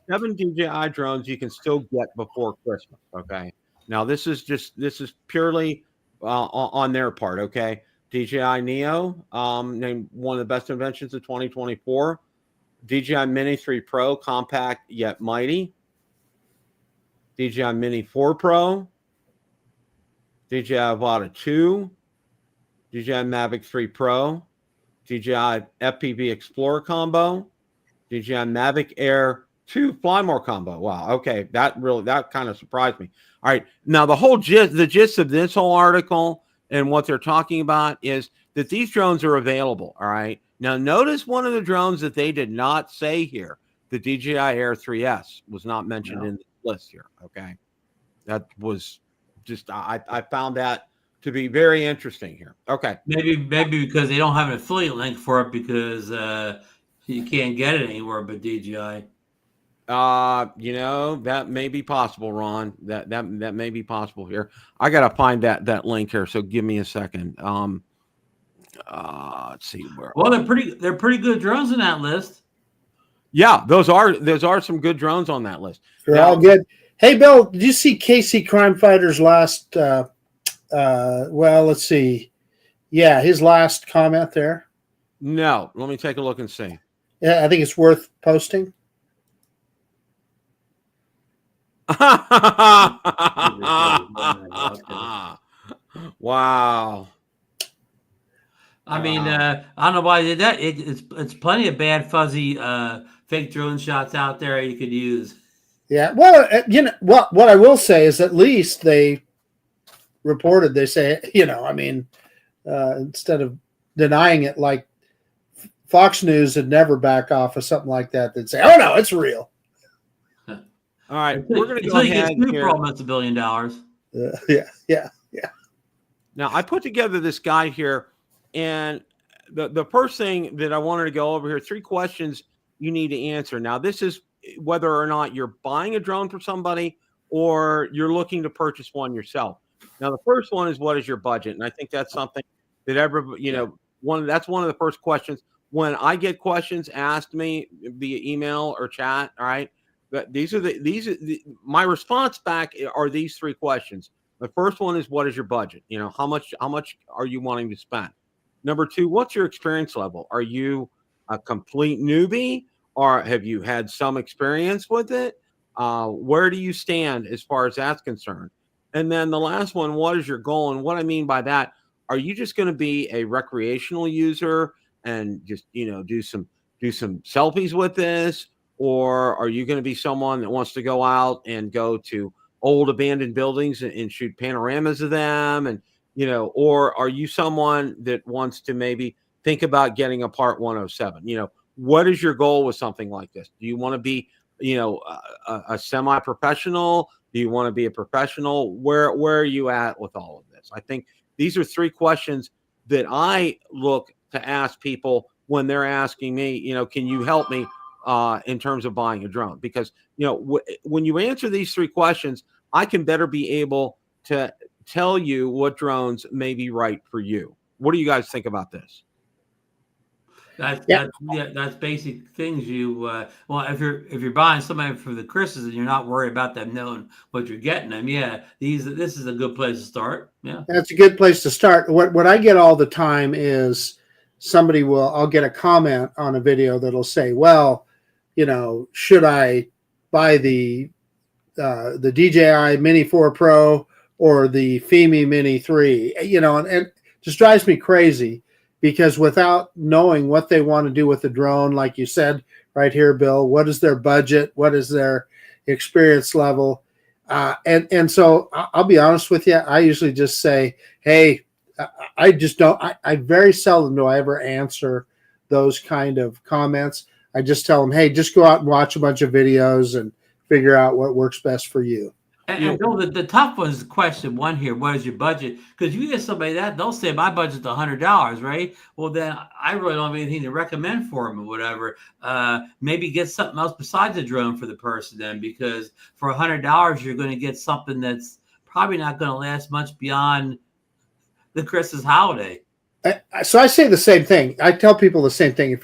DJI drones you can still get before Christmas. Okay. Now this is purely on their part. Okay. DJI Neo, named one of the best inventions of 2024. DJI Mini 3 Pro, compact yet mighty. DJI Mini 4 Pro. DJI Avata 2, DJI Mavic 3 Pro, DJI FPV Explorer combo, DJI Mavic Air 2 Fly More combo. Wow. Okay. That kind of surprised me. All right. Now the gist of this whole article and what they're talking about is that these drones are available. All right. Now notice one of the drones that they did not say here, the DJI Air 3S was not mentioned in the list here. Okay. That was just, I found that to be very interesting here. Okay. Maybe because they don't have an affiliate link for it because you can't get it anywhere but DJI. That may be possible, Ron. That may be possible here. I gotta find that link here. So give me a second. Let's see where. Well, they're pretty good drones in that list. Yeah, those are some good drones on that list. They're all good. Hey, Bill, did you see Casey Crime Fighter's last? Let's see. Yeah, his last comment there. No, let me take a look and see. Yeah, I think it's worth posting. Wow. I mean, I don't know why they did that. It's plenty of bad fuzzy fake drone shots out there you could use. Yeah. Well, what I will say is at least they reported. They say, instead of denying it, like Fox News would never back off of something like that. They'd say, "Oh no, it's real." All right, Until, we're going to go until you ahead get sued here. for almost $1 billion. Yeah. Now, I put together this guide here, and the first thing that I wanted to go over here, 3 questions you need to answer. Now, this is whether or not you're buying a drone for somebody or you're looking to purchase one yourself. Now, the first one is, what is your budget? And I think that's something that everybody, that's one of the first questions. When I get questions asked me via email or chat, all right, but my response back are these 3 questions. The first one is, what is your budget? How much are you wanting to spend? Number 2, what's your experience level? Are you a complete newbie, or have you had some experience with it? Where do you stand as far as that's concerned? And then the last one, what is your goal? And what I mean by that, are you just going to be a recreational user and just, do some selfies with this? Or are you going to be someone that wants to go out and go to old abandoned buildings and shoot panoramas of them? And, or are you someone that wants to maybe think about getting a Part 107? What is your goal with something like this? Do you want to be, a semi-professional? Do you want to be a professional? Where are you at with all of this? I think these are 3 questions that I look to ask people when they're asking me, can you help me in terms of buying a drone? Because, when you answer these 3 questions, I can better be able to tell you what drones may be right for you. What do you guys think about this? That's basic things. If you're buying somebody for the Christmas and you're not worried about them knowing what you're getting them, this is a good place to start. Yeah, that's a good place to start. What I get all the time is I'll get a comment on a video that'll say, well, should I buy the DJI Mini 4 Pro or the FIMI Mini 3? And it just drives me crazy, because without knowing what they want to do with the drone, like you said right here, Bill, what is their budget? What is their experience level? And so I'll be honest with you. I usually just say, hey, I just don't, I very seldom do I ever answer those kind of comments. I just tell them, hey, just go out and watch a bunch of videos and figure out what works best for you. And Bill, the tough one is question 1 here. What is your budget? Because you get somebody that they'll say my budget's $100, right? Well, then I really don't have anything to recommend for them or whatever. Maybe get something else besides a drone for the person then, because for $100 you're going to get something that's probably not going to last much beyond the Christmas holiday. So I say the same thing. I tell people the same thing.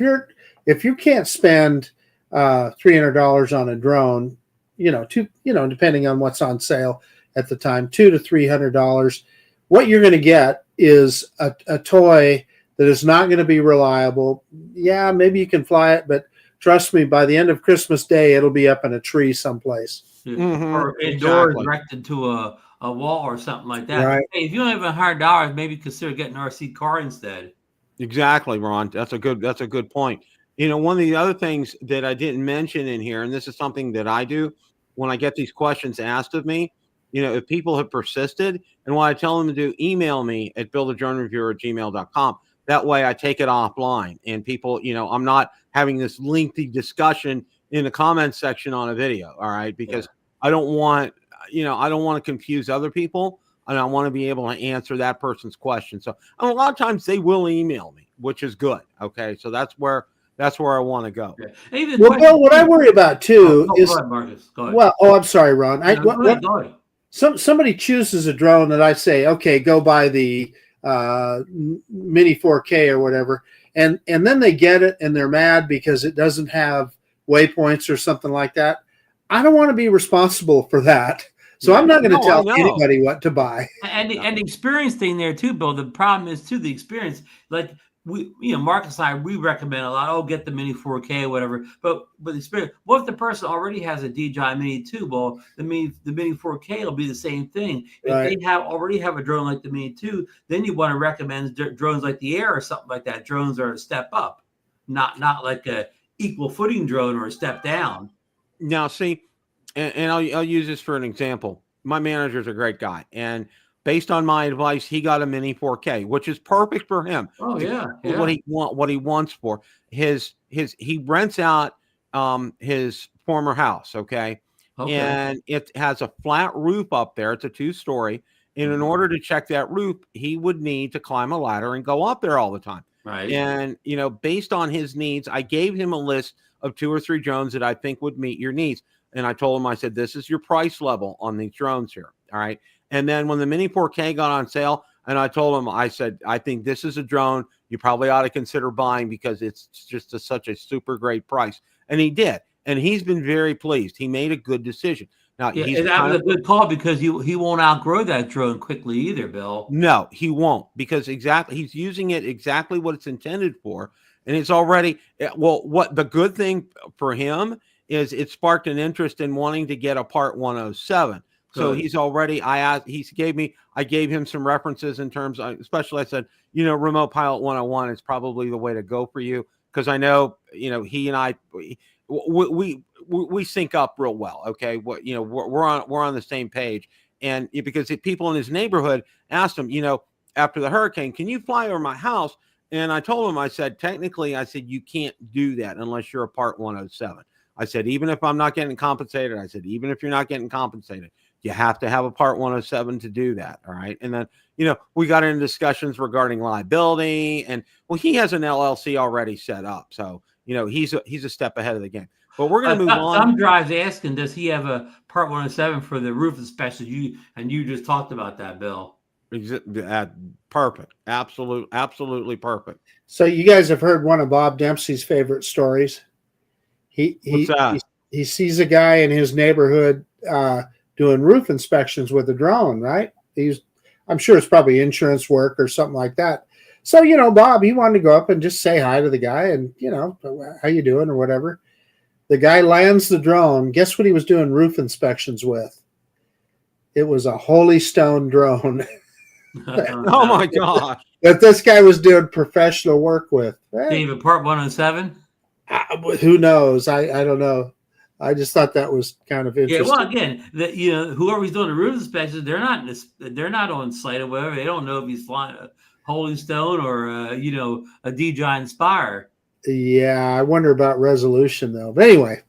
If you can't spend $300 on a drone, depending on what's on sale at the time, $200 to $300, what you're going to get is a toy that is not going to be reliable. Yeah, maybe you can fly it, but trust me, by the end of Christmas Day, it'll be up in a tree someplace. Mm-hmm. Or indoors, directed to a wall or something like that. Right. Hey, if you don't have $100, maybe consider getting an RC car instead. Exactly, Ron. That's a good point. One of the other things that I didn't mention in here, and this is something that I do when I get these questions asked of me, if people have persisted, and what I tell them to do, email me at buildadronereviewer@gmail.com. That way I take it offline, and people, I'm not having this lengthy discussion in the comments section on a video. All right. Because I don't want to confuse other people, and I want to be able to answer that person's question. So a lot of times they will email me, which is good. Okay. So that's where I want to go. Okay. Well, Bill, what I worry about too is. Go ahead, Marcus. Go ahead. Well, I'm sorry, Ron. Go ahead. Somebody chooses a drone that I say, okay, go buy the Mini 4K or whatever, and then they get it and they're mad because it doesn't have waypoints or something like that. I don't want to be responsible for that. So I'm not going to tell anybody what to buy. And the experience thing there too, Bill. The problem is too the experience. Like Marcus and I, we recommend a lot. Oh, get the Mini 4K or whatever. But the experience. What if the person already has a DJI Mini 2? Well, the Mini 4K will be the same thing. If they already have a drone like the Mini 2, then you want to recommend drones like the Air or something like that. Drones are a step up, not like a equal footing drone or a step down. Now, see, and I'll use this for an example. My manager's a great guy, and based on my advice, he got a Mini 4K, which is perfect for him. Oh yeah, What he wants for he rents out his former house, okay? And it has a flat roof up there. It's a 2-story. And in order to check that roof, he would need to climb a ladder and go up there all the time. Right. And, you know, based on his needs, I gave him a list of 2 or 3 drones that I think would meet your needs. And I told him, I said, this is your price level on these drones here. All right. And then when the Mini 4K got on sale, and I told him, I said, I think this is a drone you probably ought to consider buying because it's just such a super great price. And he did. And he's been very pleased. He made a good decision. Now, that was a good call because he won't outgrow that drone quickly either, Bill. No, he won't, because he's using it exactly what it's intended for. And it's already, well, what the good thing for him is it sparked an interest in wanting to get a Part 107. So he's already, I gave him some references in terms of, especially I said, you know, Remote Pilot 101 is probably the way to go for you. Because I know, you know, he and I, we sync up real well. Okay. You know, we're on the same page. And because people in his neighborhood asked him, you know, after the hurricane, can you fly over my house? And I told him, I said, technically, I said, you can't do that unless you're a Part 107. I said, even if I'm not getting compensated, I said, even if you're not getting compensated, you have to have a Part 107 to do that. All right. And then, you know, we got into discussions regarding liability, and well, he has an LLC already set up. So, you know, he's a step ahead of the game. But we're going to move on. Some drives asking, does he have a Part 107 for the roof inspection? You just talked about that, Bill. Perfect. Absolutely perfect. So you guys have heard one of Bob Dempsey's favorite stories. What's that? He sees a guy in his neighborhood doing roof inspections with a drone, right? I'm sure it's probably insurance work or something like that. So, you know, Bob, he wanted to go up and just say hi to the guy and, you know, how you doing or whatever. The guy lands the drone. Guess what he was doing roof inspections with? It was a Holy Stone drone. Oh my gosh. That this guy was doing professional work with. David, Part 107? Who knows? I don't know. I just thought that was kind of interesting. Yeah, well, again, you know, whoever's doing the roof inspections, they're not on site or whatever. They don't know if he's flying a Holy Stone or you know, a DJI Inspire. Yeah, I wonder about resolution though. But anyway,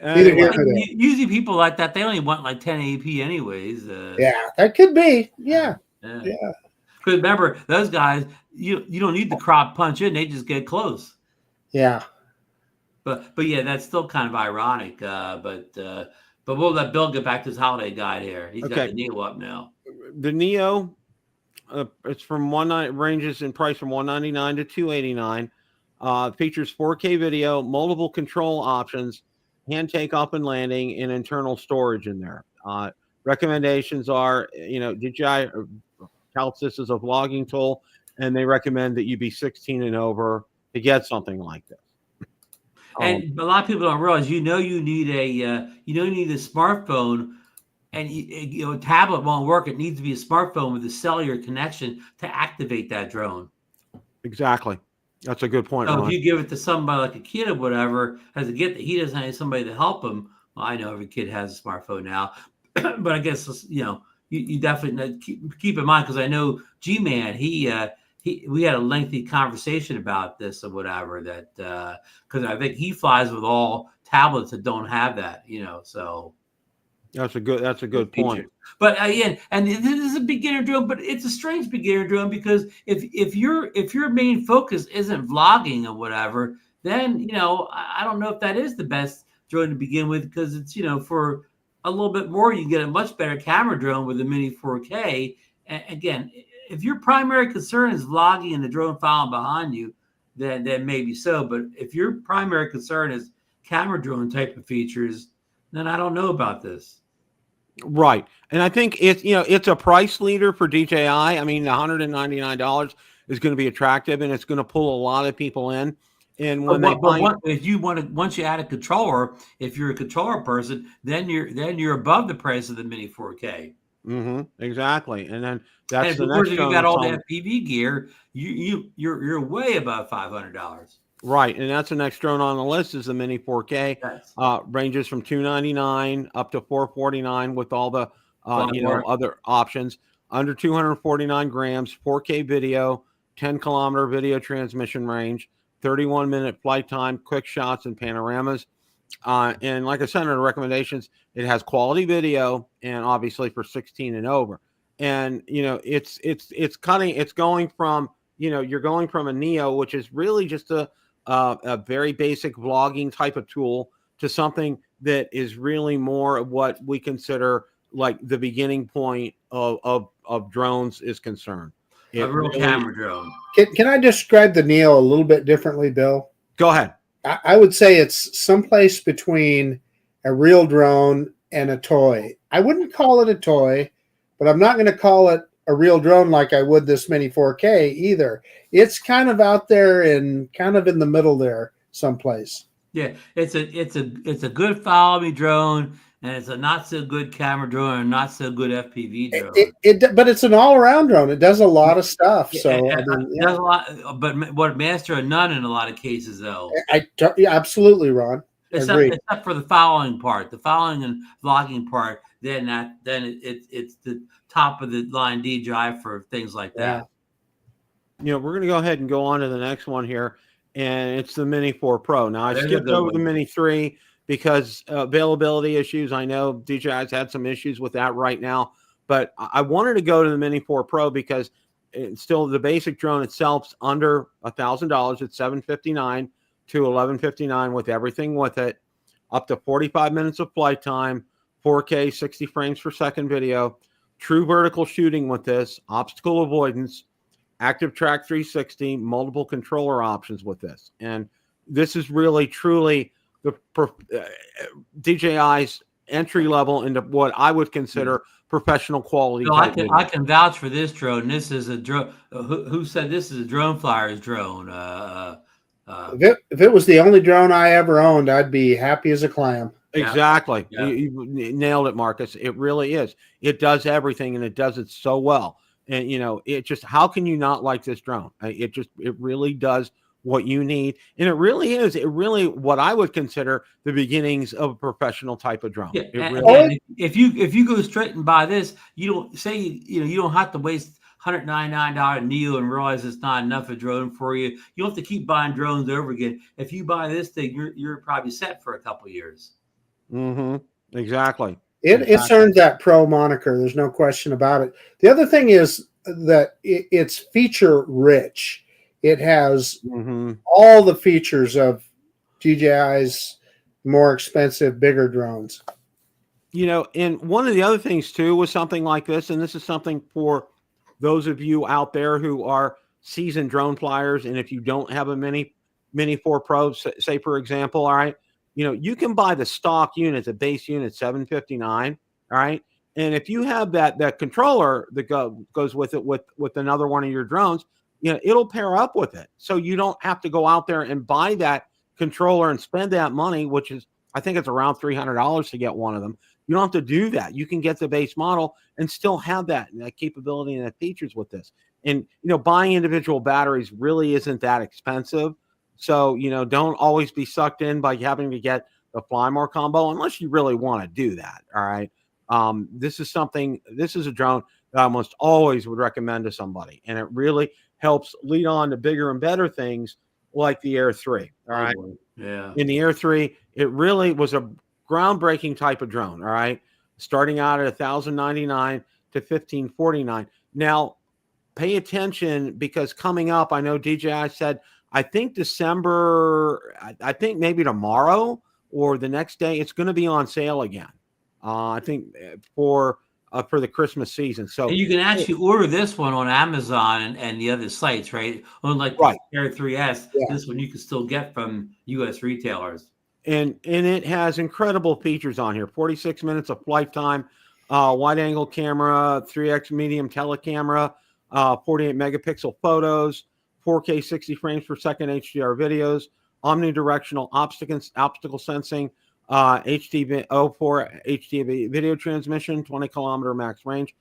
usually people like that, they only want like 1080p anyways. Yeah, that could be. Yeah. Because remember, those guys, you don't need the crop punch in; they just get close. Yeah. But yeah, that's still kind of ironic. But we'll let Bill get back to his holiday guide here. He's got the Neo up now. The Neo, it's from ranges in price from $199 to $289. Features 4K video, multiple control options, hand takeoff and landing, and internal storage in there. Recommendations are, you know, DJI touts this as a vlogging tool, and they recommend that you be 16 and over to get something like this. And a lot of people don't realize, you need a smartphone, and you know, tablet won't work. It needs to be a smartphone with a cellular connection to activate that drone. Exactly. That's a good point. So if you give it to somebody like a kid or whatever, has to get that he doesn't have somebody to help him. Well, I know every kid has a smartphone now, but I guess, you know, you definitely keep in mind, because I know G-Man, we had a lengthy conversation about this or whatever, that because I think he flies with all tablets that don't have that, you know. So that's a good point. But again, and this is a beginner drone, but it's a strange beginner drone, because if your main focus isn't vlogging or whatever, then, you know, I don't know if that is the best drone to begin with, because it's, you know, for a little bit more, you can get a much better camera drone with a Mini 4K. And again, if your primary concern is vlogging and the drone following behind you, then maybe so. But if your primary concern is camera drone type of features, then I don't know about this. Right. And I think it's a price leader for DJI. I mean, $199 is going to be attractive, and it's going to pull a lot of people in. And when once you add a controller, if you're a controller person, then you're above the price of the Mini 4K. Mm-hmm. Exactly. And then that's the next. If you got all the FPV gear, you're way above $500. Right, and that's the next drone on the list is the Mini 4K. Yes. Ranges from $299 up to $449 with all the other options. under 249 grams, 4K video, 10-kilometer video transmission range, 31-minute flight time, quick shots and panoramas. And like I said in the recommendations, it has quality video, and obviously for 16 and over. And it's going from you're going from a Neo, which is really just a very basic vlogging type of tool, to something that is really more of what we consider like the beginning point of drones is concerned. A real camera drone. Can I describe the Neo a little bit differently, Bill? Go ahead. I would say it's someplace between a real drone and a toy. I wouldn't call it a toy, but I'm not going to call it a real drone like I would this Mini 4K either. It's kind of out there and kind of in the middle there someplace. Yeah, it's a good follow me drone, and it's a not so good camera drone, and not so good FPV drone. But it's an all around drone. It does a lot of stuff. So it does a lot, but what master of none in a lot of cases though. Absolutely, Ron. Except for the following part, the following and vlogging part. Then it's the top of the line DJI for things like that. We're going to go ahead and go on to the next one here, and it's the Mini 4 Pro. Now, I skipped over the Mini 3 because availability issues. I know DJI's had some issues with that right now, but I wanted to go to the Mini 4 Pro because it's still the basic drone itself's under $1,000. It's $759 to $1,159 with everything with it, up to 45 minutes of flight time, 4K 60 frames per second video, true vertical shooting with this, obstacle avoidance, active track 360, multiple controller options with this. And this is really truly the DJI's entry level into what I would consider professional quality. No, I can vouch for this drone. This is a drone. Who said this is a Drone Flyers drone? If it was the only drone I ever owned, I'd be happy as a clam. Exactly. Yeah. You nailed it, Marcus. It really is. It does everything, and it does it so well. And, it just, how can you not like this drone? It really does what you need. And it really is. It really, what I would consider the beginnings of a professional type of drone. Yeah. And if you go straight and buy this, you don't say, you don't have to waste $199 Neo and realize it's not enough a drone for you. You don't have to keep buying drones over again. If you buy this thing, you're probably set for a couple of years. Mm-hmm. Exactly. It's earned that pro moniker. There's no question about it. The other thing is that it's feature rich. It has all the features of DJI's more expensive, bigger drones. And one of the other things too was something like this, and this is something for those of you out there who are seasoned drone flyers, and if you don't have a Mini 4 Pro, say for example, all right, you can buy the stock unit, the base unit, $759. All right. And if you have that controller that goes with it with another one of your drones, it'll pair up with it. So you don't have to go out there and buy that controller and spend that money, which is, I think it's around $300 to get one of them. You don't have to do that. You can get the base model and still have that capability and that features with this. And, buying individual batteries really isn't that expensive. So, don't always be sucked in by having to get the Fly More combo unless you really want to do that. All right. This is a drone that I almost always would recommend to somebody. And it really helps lead on to bigger and better things like the Air 3. All right. Yeah. In the Air 3, it really was a groundbreaking type of drone. All right. Starting out at $1,099 to $1,549. Now, pay attention because coming up, I know DJI said, I think December, I think maybe tomorrow or the next day, it's going to be on sale again. I think for the Christmas season. So and you can actually order this one on Amazon and the other sites, right? Unlike the Air 3S, this one you can still get from U.S. retailers. And it has incredible features on here. 46 minutes of flight time, wide angle camera, 3x medium telecamera, 48 megapixel photos, 4K 60 frames per second HDR videos, omnidirectional obstacle sensing, HD 04 HD video transmission, 20-kilometer max range.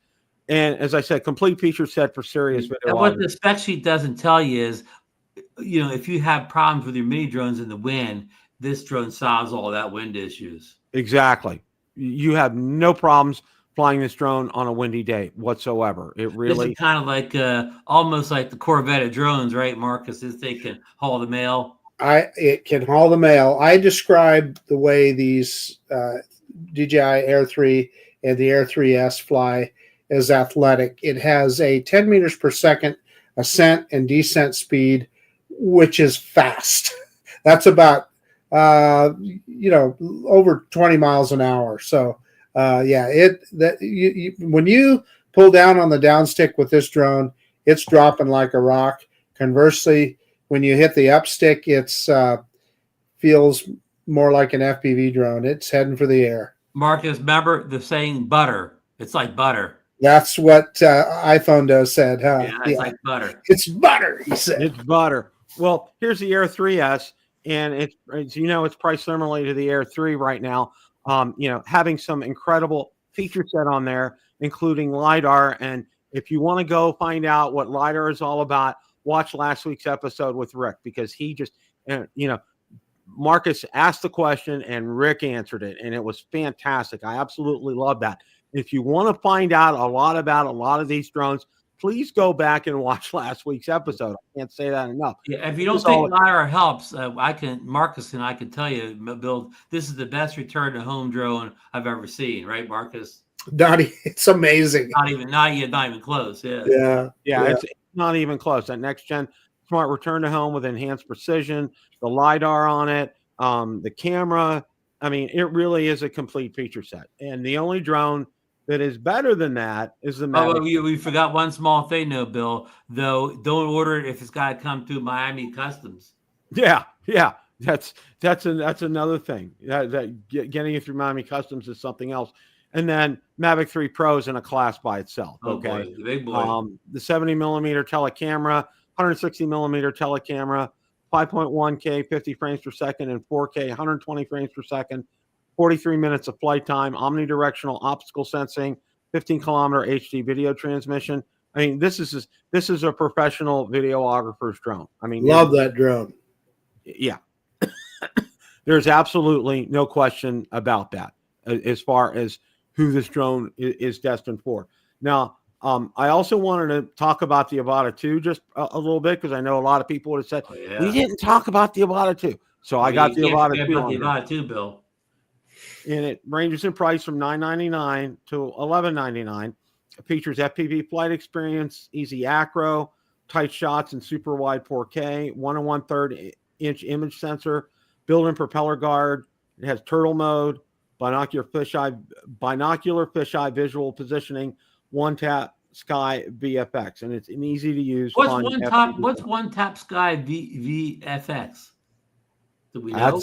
And as I said, complete feature set for serious video. And what the spec sheet doesn't tell you is, if you have problems with your mini drones in the wind, this drone solves all that wind issues. Exactly. You have no problems flying this drone on a windy day whatsoever. It This really is kind of like almost like the Corvette of drones, right, Marcus? Is they can haul the mail. It can haul the mail. I describe the way these DJI Air 3 and the Air 3S fly as athletic. It has a 10 meters per second ascent and descent speed, which is fast. That's about over 20 miles an hour. So when you pull down on the downstick with this drone, it's dropping like a rock. Conversely, when you hit the upstick, it's feels more like an FPV drone. It's heading for the air. Marcus, remember the saying butter? It's like butter. That's what iPhone does said, huh? Yeah, it's like butter. It's butter, he said. it's butter. Well, here's the Air 3S, and it's priced similarly to the Air 3 right now. Having some incredible feature set on there, including LiDAR. And if you want to go find out what LiDAR is all about, watch last week's episode with Rick, because he just, Marcus asked the question and Rick answered it, and it was fantastic. I absolutely love that. If you want to find out a lot about a lot of these drones, please go back and watch last week's episode. I can't say that enough. Yeah, if you don't think LiDAR helps, Marcus and I can tell you, Bill, this is the best return to home drone I've ever seen, right, Marcus? It's amazing. Not even close. Yeah. It's not even close. That next gen smart return to home with enhanced precision, the LiDAR on it, the camera. I mean, it really is a complete feature set. And the only drone that is better than that is the Mavic. We forgot one small thing, though, Bill. Though, don't order it if it's got to come through Miami Customs. Yeah, that's another thing. Getting it through Miami Customs is something else. And then Mavic 3 Pro is in a class by itself. Okay, boy, the big boy. The 70 millimeter telecamera, 160 millimeter telecamera, 5.1K, 50 frames per second, and 4K, 120 frames per second. 43 minutes of flight time, omnidirectional optical sensing, 15-kilometer HD video transmission. I mean, this is a professional videographer's drone. I mean, love that drone. Yeah. There's absolutely no question about that as far as who this drone is destined for. Now, I also wanted to talk about the Avata 2 just a little bit, because I know a lot of people would have said, we didn't talk about the Avata 2. So I got the Avata 2. The Avata 2, Bill. And it ranges in price from $999 to $1199. It features FPV flight experience, easy acro, tight shots, and super wide 4K, 1 1/3 inch image sensor, built-in propeller guard. It has turtle mode, binocular fisheye visual positioning, one tap sky VFX, and it's an easy to use. What's one tap sky VFX? Do we know?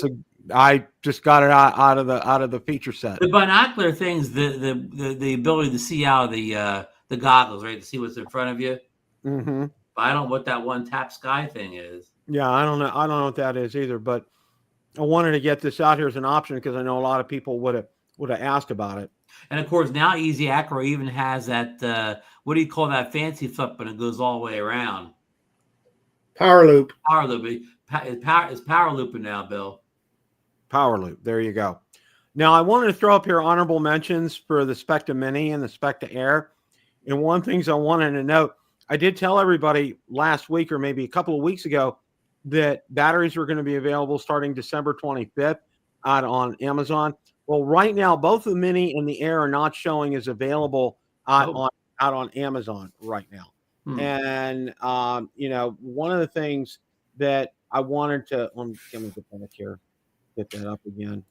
I just got it out of the feature set. The binocular thing's the ability to see out of the goggles, right? To see what's in front of you. Mm-hmm. But I don't know what that one tap sky thing is. Yeah, I don't know what that is either. But I wanted to get this out here as an option, because I know a lot of people would have asked about it. And of course, now Easy Acro even has that what do you call that fancy flip when it goes all the way around? Power loop. Power loop. It's power looping now, Bill. Power loop. There you go. Now, I wanted to throw up here honorable mentions for the Spectre Mini and the Spectre Air. And one things I wanted to note, I did tell everybody last week or maybe a couple of weeks ago that batteries were going to be available starting December 25th out on Amazon. Well, right now, both the Mini and the Air are not showing as available out on Amazon right now. And, one of the things that I wanted to, let me get back here. Get that up again.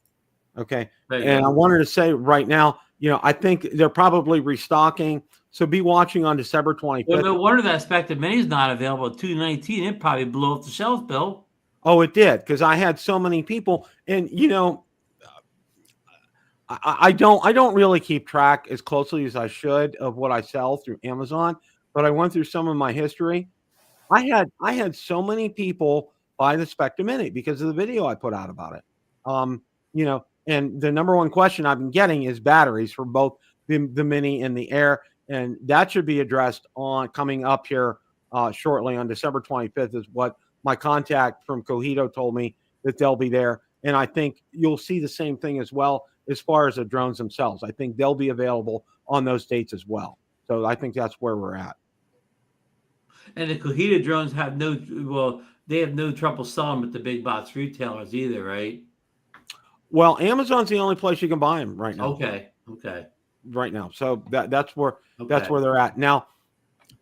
Okay. And I wanted to say right now, I think they're probably restocking. So be watching on December 25th. Well, no wonder that Spectre Mini is not available at $219. It probably blew off the shelf, Bill. Oh, it did, because I had so many people, and I don't really keep track as closely as I should of what I sell through Amazon, but I went through some of my history. I had so many people buy the Spectre Mini because of the video I put out about it. And the number one question I've been getting is batteries for both the Mini and the Air, and that should be addressed coming up here shortly on December 25th is what my contact from Cogito told me, that they'll be there. And I think you'll see the same thing as well as far as the drones themselves. I think they'll be available on those dates as well. So I think that's where we're at. And the Cohita drones have they have no trouble selling with the big box retailers either, right? Well, Amazon's the only place you can buy them right now. Okay. Right now. So that's where Okay. they're at. Now,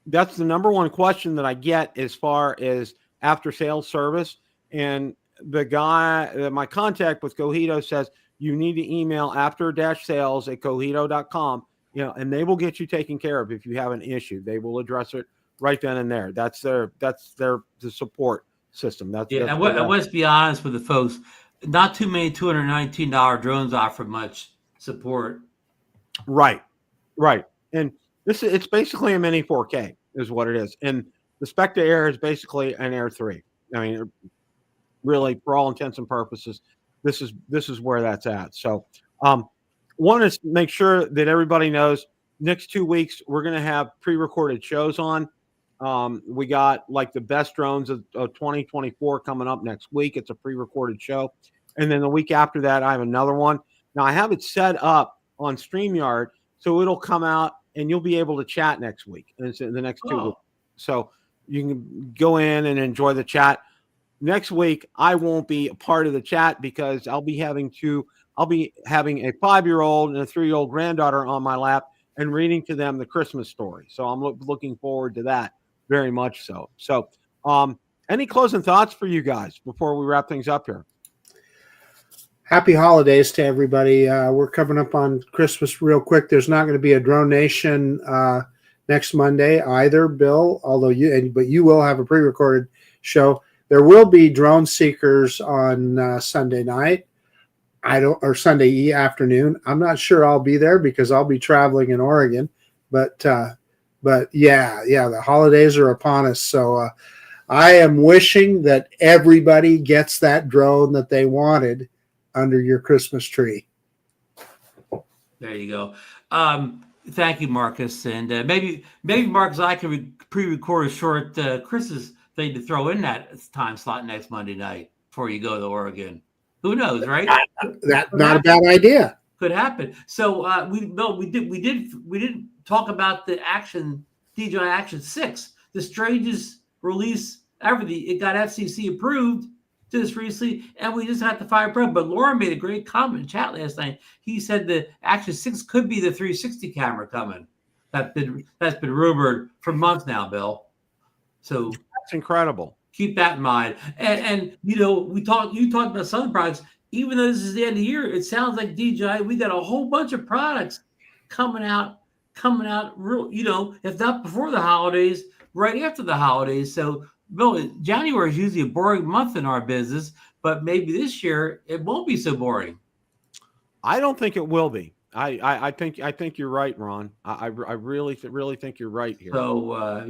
that's the number one question that I get as far as after sales service. And the guy, my contact with Cohito says, you need to email after-sales@cohito.com, and they will get you taken care of if you have an issue. They will address it right then and there. That's the support system. And let's be honest with the folks, not too many $219 drones offer much support. Right. And it's basically a mini 4K is what it is. And the Spectre Air is basically an Air 3. I mean, really, for all intents and purposes, this is where that's at. So want to make sure that everybody knows next 2 weeks, we're going to have pre-recorded shows on. We got like the best drones of 2024 coming up next week. It's a pre-recorded show. And then the week after that, I have another one. Now I have it set up on StreamYard, so it'll come out and you'll be able to chat next week. And it's in the next 2 weeks. So you can go in and enjoy the chat. Next week, I won't be a part of the chat because I'll be having a 5-year-old and a 3-year-old granddaughter on my lap and reading to them the Christmas story. So I'm looking forward to that very much so. So any closing thoughts for you guys before we wrap things up here? Happy holidays to everybody. We're coming up on Christmas real quick. There's not going to be a Drone Nation next Monday either, Bill, but you will have a pre-recorded show. There will be Drone Seekers on Sunday night. Or Sunday afternoon. I'm not sure I'll be there because I'll be traveling in Oregon. But yeah, the holidays are upon us. So I am wishing that everybody gets that drone that they wanted under your Christmas tree. There you go. Thank you, Marcus. And maybe Marcus, I can pre-record a short Christmas thing to throw in that time slot next Monday night before you go to Oregon. Who knows, right? That's not a bad idea. Could happen. So we did talk about the DJI Action 6, the strangest release ever. It got FCC approved just recently, and we just had the 5 Pro. But Lauren made a great comment in chat last night. He said the Action 6 could be the 360 camera coming. That's been rumored for months now, Bill. So that's incredible. Keep that in mind. And you talked about some products. Even though this is the end of the year, it sounds like DJI, we got a whole bunch of products coming out real, if not before the holidays, right after the holidays. So Bill, January is usually a boring month in our business, but maybe this year it won't be so boring. I don't think it will be. I think you're right, Ron. I really think you're right here. So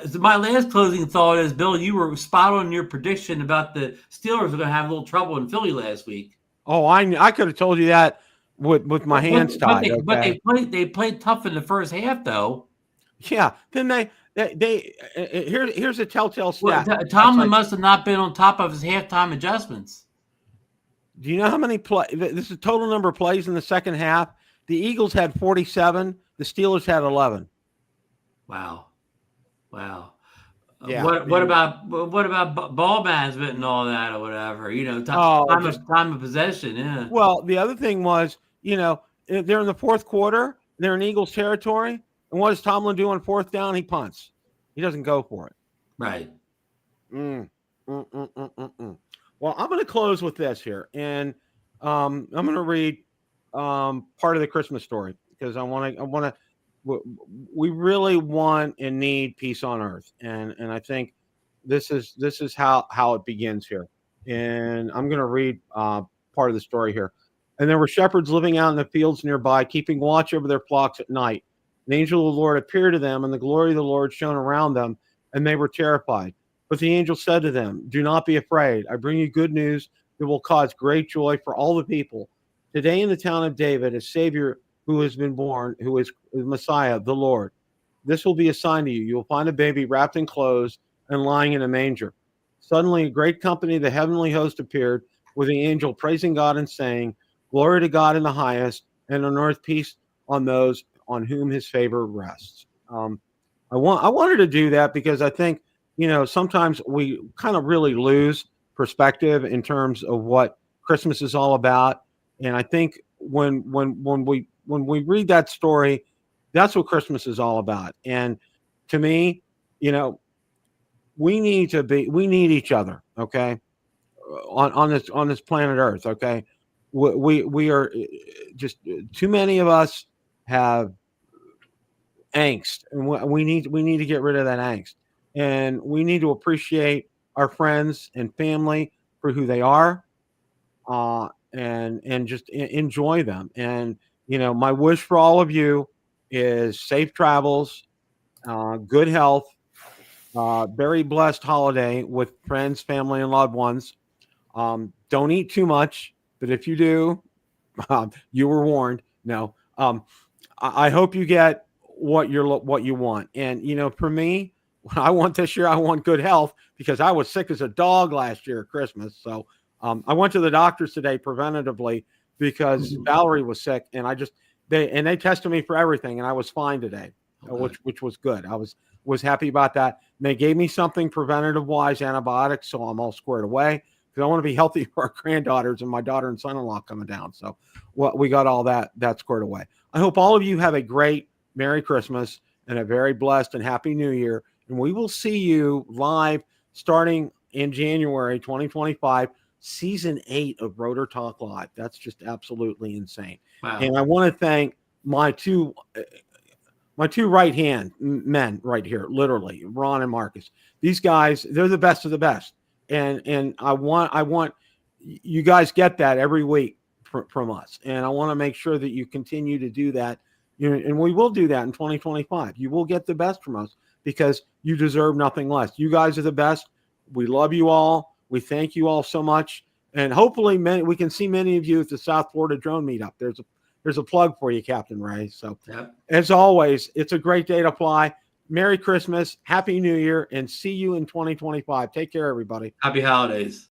so my last closing thought is, Bill, you were spot on your prediction about the Steelers are going to have a little trouble in Philly last week. Oh, I could have told you that with my hands tied. But they played tough in the first half, though. Yeah. Then they here's a telltale stat. Well, Tomlin must have not been on top of his halftime adjustments. Do you know how many this is the total number of plays in the second half? The Eagles had 47. The Steelers had 11. Wow. Yeah. What about ball management and all that or whatever? Time of possession. Yeah. Well, the other thing was, they're in the fourth quarter. They're in Eagles territory. And what does Tomlin do on fourth down? He punts. He doesn't go for it. Right. Well, I'm going to close with this here, and I'm going to read part of the Christmas story because we really want and need peace on earth, and I think this is how it begins here, and I'm going to read part of the story here. And there were shepherds living out in the fields nearby, keeping watch over their flocks at night. An angel of the Lord appeared to them, and the glory of the Lord shone around them, and they were terrified. But the angel said to them, "Do not be afraid. I bring you good news that will cause great joy for all the people. Today in the town of David, a Savior who has been born, who is Messiah, the Lord. This will be a sign to you. You will find a baby wrapped in clothes and lying in a manger." Suddenly, a great company of the heavenly host appeared with the angel, praising God and saying, Glory to God in the highest, and on earth peace on those on whom his favor rests. I wanted to do that because I think, sometimes we kind of really lose perspective in terms of what Christmas is all about. And I think when we read that story, that's what Christmas is all about. And to me, we need each other, okay, on this planet Earth, okay. We are just too many of us have angst, and we need to get rid of that angst, and we need to appreciate our friends and family for who they are, and just enjoy them. And my wish for all of you is safe travels, good health, very blessed holiday with friends, family, and loved ones. Don't eat too much, but if you do, you were warned. No, I hope you get what you want. And for me, what I want this year, I want good health, because I was sick as a dog last year at Christmas. So I went to the doctors today preventatively because Valerie was sick, and they tested me for everything, and I was fine today, which was good. I was happy about that. And they gave me something preventative wise, antibiotics, so I'm all squared away, because I want to be healthy for our granddaughters and my daughter and son-in-law coming down. So we got all that squared away. I hope all of you have a great Merry Christmas and a very blessed and Happy New Year. And we will see you live starting in January 2025, season 8 of Rotor Talk Live. That's just absolutely insane. Wow. And I want to thank my two right hand men right here, literally, Ron and Marcus. These guys, they're the best of the best. And I want you guys get that every week from us. And I want to make sure that you continue to do that. And we will do that in 2025. You will get the best from us because you deserve nothing less. You guys are the best. We love you all. We thank you all so much. And hopefully we can see many of you at the South Florida Drone Meetup. There's a plug for you, Captain Ray. So As always, it's a great day to fly. Merry Christmas, Happy New Year, and see you in 2025. Take care, everybody. Happy holidays.